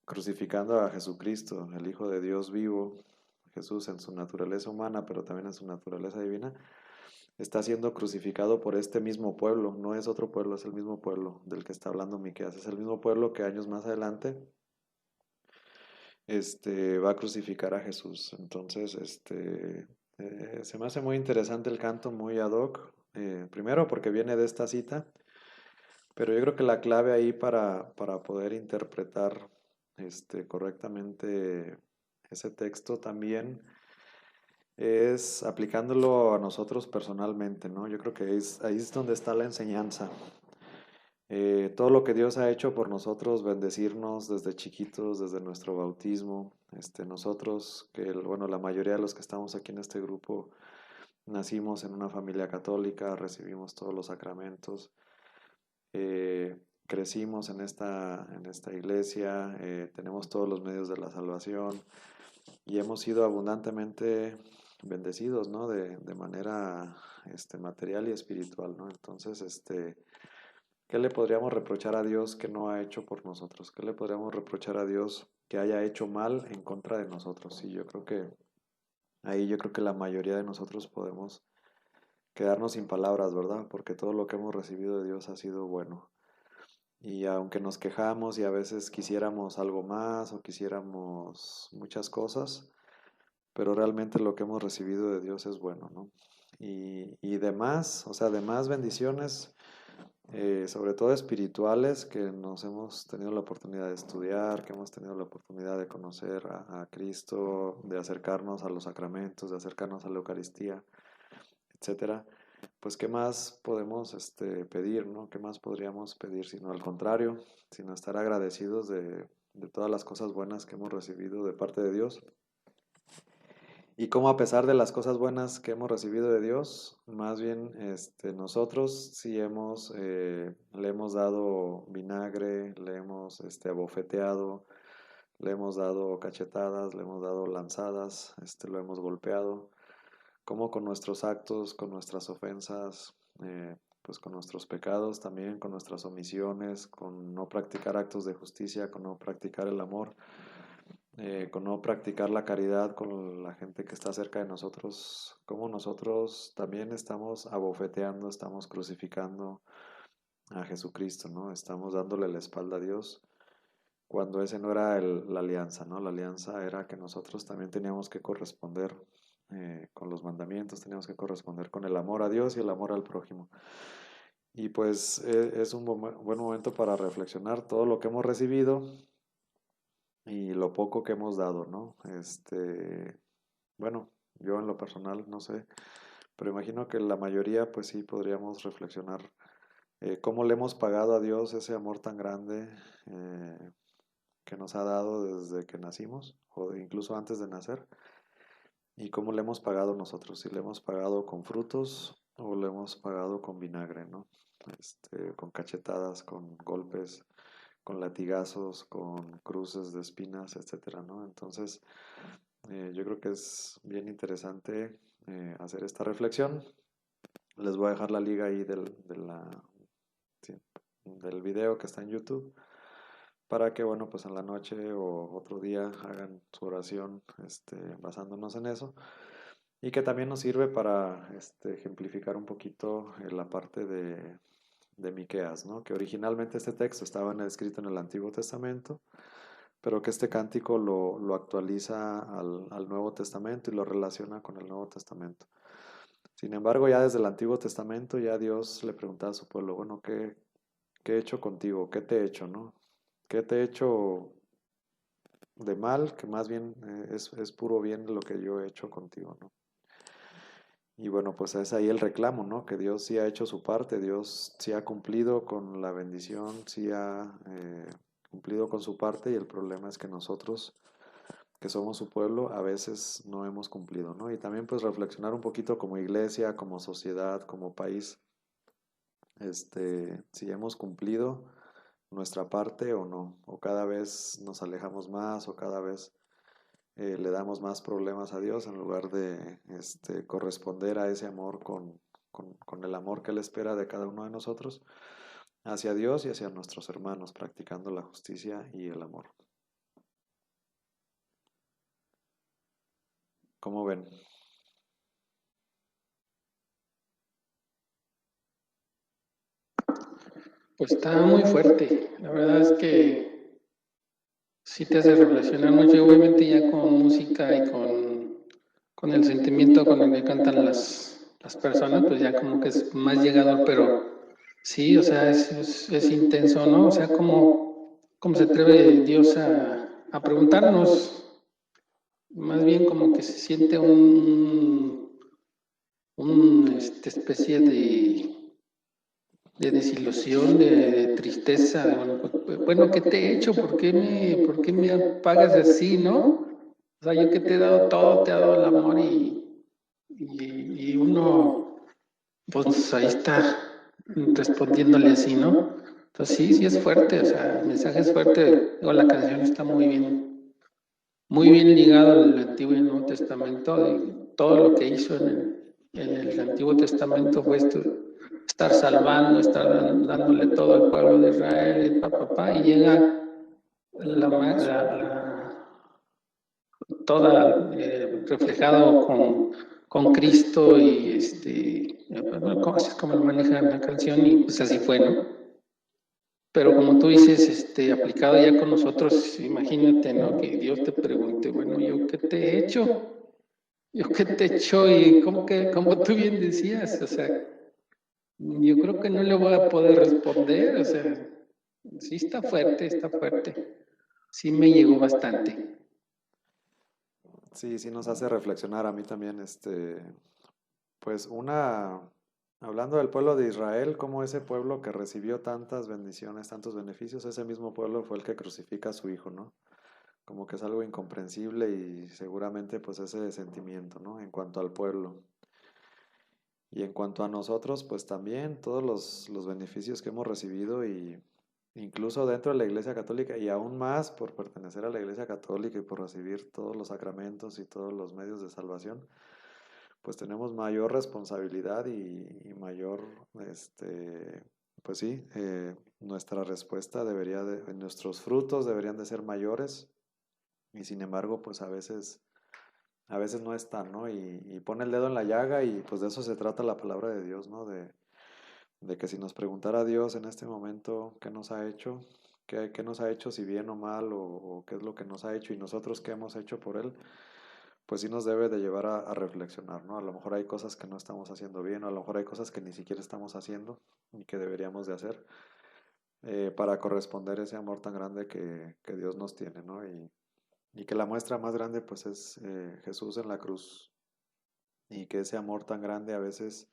crucificando a Jesucristo, el Hijo de Dios vivo, Jesús en su naturaleza humana, pero también en su naturaleza divina, está siendo crucificado por este mismo pueblo, no es otro pueblo, es el mismo pueblo del que está hablando Miqueas, es el mismo pueblo que años más adelante va a crucificar a Jesús. Entonces, se me hace muy interesante el canto, muy ad hoc. Primero porque viene de esta cita, pero yo creo que la clave ahí para poder interpretar correctamente ese texto también es aplicándolo a nosotros personalmente, ¿no? Yo creo que ahí es donde está la enseñanza. Todo lo que Dios ha hecho por nosotros, bendecirnos desde chiquitos, desde nuestro bautismo, nosotros, bueno, la mayoría de los que estamos aquí en este grupo nacimos en una familia católica, recibimos todos los sacramentos, crecimos en esta iglesia, tenemos todos los medios de la salvación y hemos sido abundantemente bendecidos, ¿no? De manera material y espiritual, ¿no? Entonces, ¿qué le podríamos reprochar a Dios que no ha hecho por nosotros? ¿Qué le podríamos reprochar a Dios que haya hecho mal en contra de nosotros? Y yo creo que la mayoría de nosotros podemos quedarnos sin palabras, ¿verdad? Porque todo lo que hemos recibido de Dios ha sido bueno. Y aunque nos quejamos y a veces quisiéramos algo más o quisiéramos muchas cosas, pero realmente lo que hemos recibido de Dios es bueno, ¿no? Y demás, o sea, demás bendiciones, sobre todo espirituales, que nos hemos tenido la oportunidad de estudiar, que hemos tenido la oportunidad de conocer a Cristo, de acercarnos a los sacramentos, de acercarnos a la Eucaristía, etcétera. Pues, ¿qué más podemos pedir, ¿no? ¿Qué más podríamos pedir? Sino al contrario, sino estar agradecidos de todas las cosas buenas que hemos recibido de parte de Dios. Y cómo a pesar de las cosas buenas que hemos recibido de Dios, más bien nosotros sí le hemos dado vinagre, le hemos abofeteado, le hemos dado cachetadas, le hemos dado lanzadas, lo hemos golpeado, como con nuestros actos, con nuestras ofensas, pues con nuestros pecados también, con nuestras omisiones, con no practicar actos de justicia, con no practicar el amor, con no practicar la caridad con la gente que está cerca de nosotros, como nosotros también estamos abofeteando, estamos crucificando a Jesucristo, ¿no? Estamos dándole la espalda a Dios cuando ese no era la alianza, ¿no? La alianza era que nosotros también teníamos que corresponder con los mandamientos, teníamos que corresponder con el amor a Dios y el amor al prójimo. Y pues es un buen momento para reflexionar todo lo que hemos recibido y lo poco que hemos dado, ¿no? Bueno, yo en lo personal no sé, pero imagino que la mayoría pues sí podríamos reflexionar cómo le hemos pagado a Dios ese amor tan grande que nos ha dado desde que nacimos o incluso antes de nacer, y cómo le hemos pagado nosotros, si le hemos pagado con frutos o le hemos pagado con vinagre, ¿no? Con cachetadas, con golpes, con latigazos, con cruces de espinas, etcétera, ¿no? Entonces, yo creo que es bien interesante hacer esta reflexión. Les voy a dejar la liga ahí sí, del video que está en YouTube para que, bueno, pues en la noche o otro día hagan su oración basándonos en eso. Y que también nos sirve para ejemplificar un poquito la parte de Miqueas, ¿no? Que originalmente este texto estaba escrito en el Antiguo Testamento, pero que este cántico lo actualiza al Nuevo Testamento y lo relaciona con el Nuevo Testamento. Sin embargo, ya desde el Antiguo Testamento ya Dios le preguntaba a su pueblo, bueno, ¿qué he hecho contigo? ¿Qué te he hecho, no? ¿Qué te he hecho de mal? Que más bien es puro bien lo que yo he hecho contigo, ¿no? Y bueno, pues es ahí el reclamo, ¿no? Que Dios sí ha hecho su parte, Dios sí ha cumplido con la bendición, sí ha cumplido con su parte, y el problema es que nosotros, que somos su pueblo, a veces no hemos cumplido, ¿no? Y también pues reflexionar un poquito como iglesia, como sociedad, como país, si hemos cumplido nuestra parte o no, o cada vez nos alejamos más, o cada vez le damos más problemas a Dios en lugar de corresponder a ese amor con el amor que Él espera de cada uno de nosotros hacia Dios y hacia nuestros hermanos, practicando la justicia y el amor. ¿Cómo ven? Pues está muy fuerte. La verdad es que sí te hace reflexionar mucho, y obviamente ya con música y con el sentimiento con el que cantan las personas, pues ya como que es más llegador, pero sí, o sea, es intenso, ¿no? O sea, cómo se atreve Dios a preguntarnos, más bien como que se siente especie de desilusión, de tristeza, bueno, ¿qué te he hecho? ¿Por qué me pagas así, no? O sea, yo que te he dado todo, te he dado el amor, y uno, pues ahí está respondiéndole así, ¿no? Entonces sí es fuerte, o sea, el mensaje es fuerte. Digo, la canción está muy bien ligado al Antiguo y el Nuevo Testamento, y todo lo que hizo en el Antiguo Testamento fue estar salvando, estar dándole todo al pueblo de Israel, y llega toda reflejado con Cristo, y bueno, así es como lo maneja la canción, y pues así fue, ¿no? Pero como tú dices, aplicado ya con nosotros, imagínate, ¿no? Que Dios te pregunte, bueno, ¿yo qué te he hecho? ¿Yo qué te he hecho? Y como tú bien decías, o sea, yo creo que no le voy a poder responder, o sea, sí está fuerte, sí me llegó bastante. Sí, sí nos hace reflexionar a mí también, pues hablando del pueblo de Israel, como ese pueblo que recibió tantas bendiciones, tantos beneficios, ese mismo pueblo fue el que crucifica a su hijo, ¿no? como que es algo incomprensible y seguramente pues ese sentimiento, ¿no? En cuanto al pueblo. Y en cuanto a nosotros, pues también todos los beneficios que hemos recibido y incluso dentro de la Iglesia Católica y aún más por pertenecer a la Iglesia Católica y por recibir todos los sacramentos y todos los medios de salvación, pues tenemos mayor responsabilidad y mayor, pues sí, nuestra respuesta nuestros frutos deberían de ser mayores y sin embargo, pues a veces no están, ¿no? Y pone el dedo en la llaga y pues de eso se trata la palabra de Dios, ¿no? De que si nos preguntara Dios en este momento qué nos ha hecho, qué nos ha hecho, si bien o mal, o qué es lo que nos ha hecho y nosotros qué hemos hecho por Él, pues sí nos debe de llevar a reflexionar, ¿no? A lo mejor hay cosas que no estamos haciendo bien, o a lo mejor hay cosas que ni siquiera estamos haciendo y que deberíamos de hacer para corresponder ese amor tan grande que Dios nos tiene, ¿no? Y que la muestra más grande pues es Jesús en la cruz y que ese amor tan grande a veces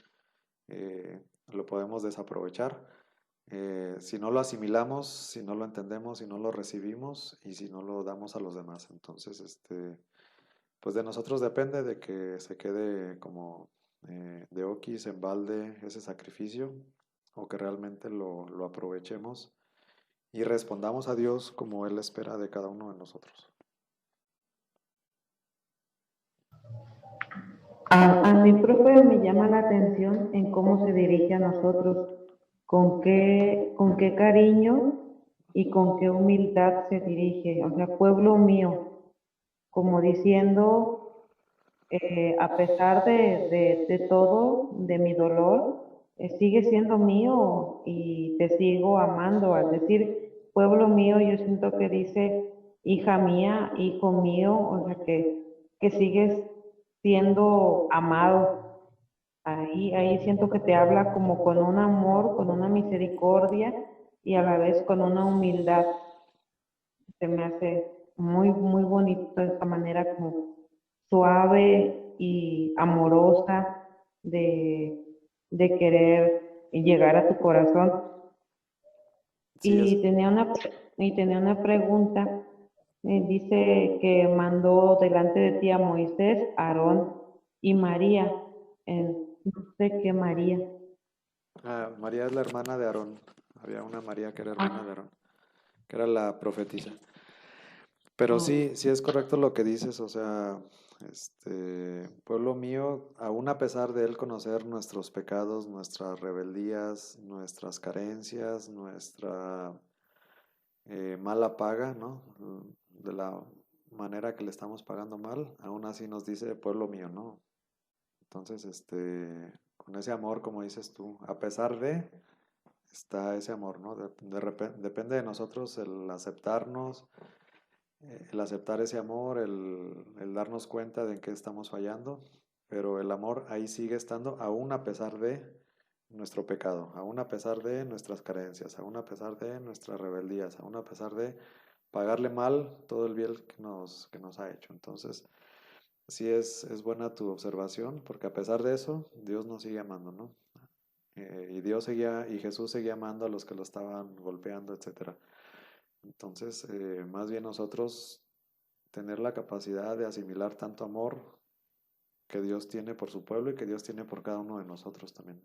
lo podemos desaprovechar si no lo asimilamos, si no lo entendemos, si no lo recibimos y si no lo damos a los demás. Entonces, pues de nosotros depende de que se quede como de oquis en balde ese sacrificio o que realmente lo aprovechemos y respondamos a Dios como Él espera de cada uno de nosotros. A mí, profe, me llama la atención en cómo se dirige a nosotros, con qué cariño y con qué humildad se dirige. O sea, pueblo mío, como diciendo, a pesar de todo, de mi dolor, sigue siendo mío y te sigo amando. Al decir pueblo mío, yo siento que dice hija mía, hijo mío, o sea, que sigues siendo amado. Ahí siento que te habla como con un amor, con una misericordia y a la vez con una humildad. Se me hace muy bonito esta manera como suave y amorosa de, de querer llegar a tu corazón. Sí, es, Y tenía una pregunta. Dice que mandó delante de ti a Moisés, Aarón y María. No sé qué María. María es la hermana de Aarón. Había una María que era hermana de Aarón, que era la profetisa. Pero sí, sí es correcto lo que dices, o sea, pueblo mío, aún a pesar de él conocer nuestros pecados, nuestras rebeldías, nuestras carencias, nuestra mala paga, ¿no? De la manera que le estamos pagando mal, aún así nos dice pueblo mío, ¿no? Entonces, con ese amor, como dices tú, a pesar de, está ese amor, ¿no? Depende de nosotros el aceptarnos, el aceptar ese amor, el darnos cuenta de en qué estamos fallando, pero el amor ahí sigue estando aún a pesar de nuestro pecado, aún a pesar de nuestras carencias, aún a pesar de nuestras rebeldías, aún a pesar de pagarle mal todo el bien que nos ha hecho. Entonces, sí es buena tu observación, porque a pesar de eso, Dios nos sigue amando, ¿no? Y Jesús seguía amando a los que lo estaban golpeando, etcétera. Entonces, más bien nosotros tener la capacidad de asimilar tanto amor que Dios tiene por su pueblo y que Dios tiene por cada uno de nosotros también.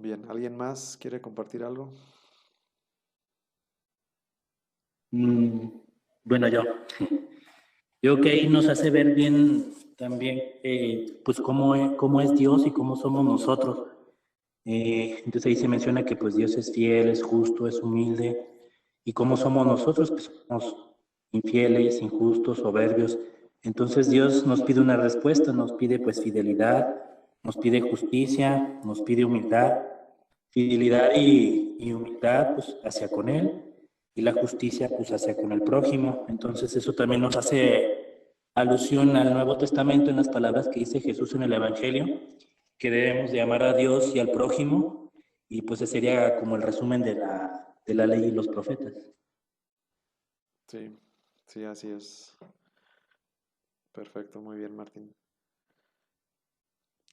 Bien, ¿alguien más quiere compartir algo? Mm, bueno, yo creo que ahí nos hace ver bien también, pues cómo es Dios y cómo somos nosotros. Entonces ahí se menciona que pues Dios es fiel, es justo, es humilde, y cómo somos nosotros, que somos infieles, injustos, soberbios. Entonces Dios nos pide una respuesta, nos pide pues fidelidad, nos pide justicia, nos pide humildad, fidelidad y humildad pues hacia con Él, y la justicia pues hacia con el prójimo. Entonces eso también nos hace alusión al Nuevo Testamento en las palabras que dice Jesús en el Evangelio, que debemos de amar a Dios y al prójimo, y pues ese sería como el resumen de la ley y los profetas. Sí, sí, así es. Perfecto, muy bien, Martín.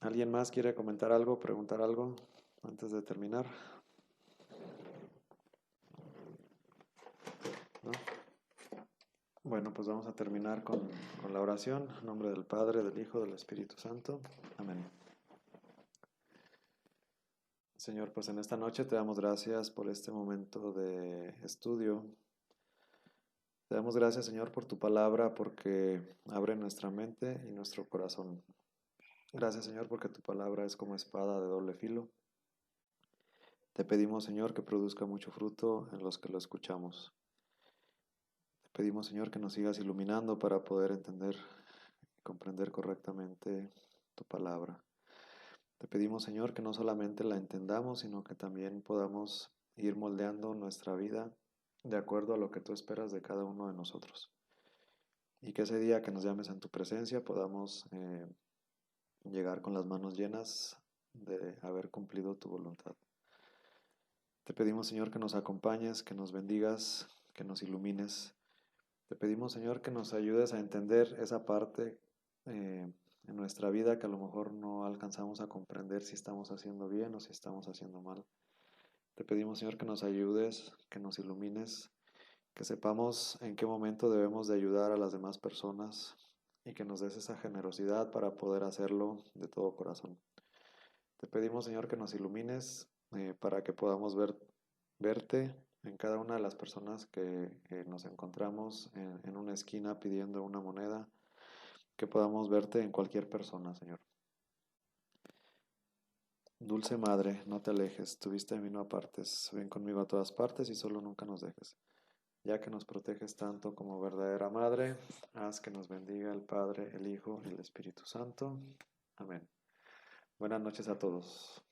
¿Alguien más quiere comentar algo, preguntar algo antes de terminar? ¿No? Bueno, pues vamos a terminar con la oración. En nombre del Padre, del Hijo, del Espíritu Santo. Amén. Señor, pues en esta noche te damos gracias por este momento de estudio. Te damos gracias, Señor, por tu palabra, porque abre nuestra mente y nuestro corazón. Gracias, Señor, porque tu palabra es como espada de doble filo. Te pedimos, Señor, que produzca mucho fruto en los que lo escuchamos. Te pedimos, Señor, que nos sigas iluminando para poder entender y comprender correctamente tu palabra. Te pedimos, Señor, que no solamente la entendamos, sino que también podamos ir moldeando nuestra vida de acuerdo a lo que tú esperas de cada uno de nosotros. Y que ese día que nos llames en tu presencia podamos llegar con las manos llenas de haber cumplido tu voluntad. Te pedimos, Señor, que nos acompañes, que nos bendigas, que nos ilumines. Te pedimos, Señor, que nos ayudes a entender esa parte en nuestra vida que a lo mejor no alcanzamos a comprender si estamos haciendo bien o si estamos haciendo mal. Te pedimos, Señor, que nos ayudes, que nos ilumines, que sepamos en qué momento debemos de ayudar a las demás personas y que nos des esa generosidad para poder hacerlo de todo corazón. Te pedimos, Señor, que nos ilumines para que podamos verte en cada una de las personas que nos encontramos en una esquina pidiendo una moneda, que podamos verte en cualquier persona, Señor. Dulce Madre, no te alejes, tu vista de mí no apartes, ven conmigo a todas partes y solo nunca nos dejes. Ya que nos proteges tanto como verdadera Madre, haz que nos bendiga el Padre, el Hijo y el Espíritu Santo. Amén. Buenas noches a todos.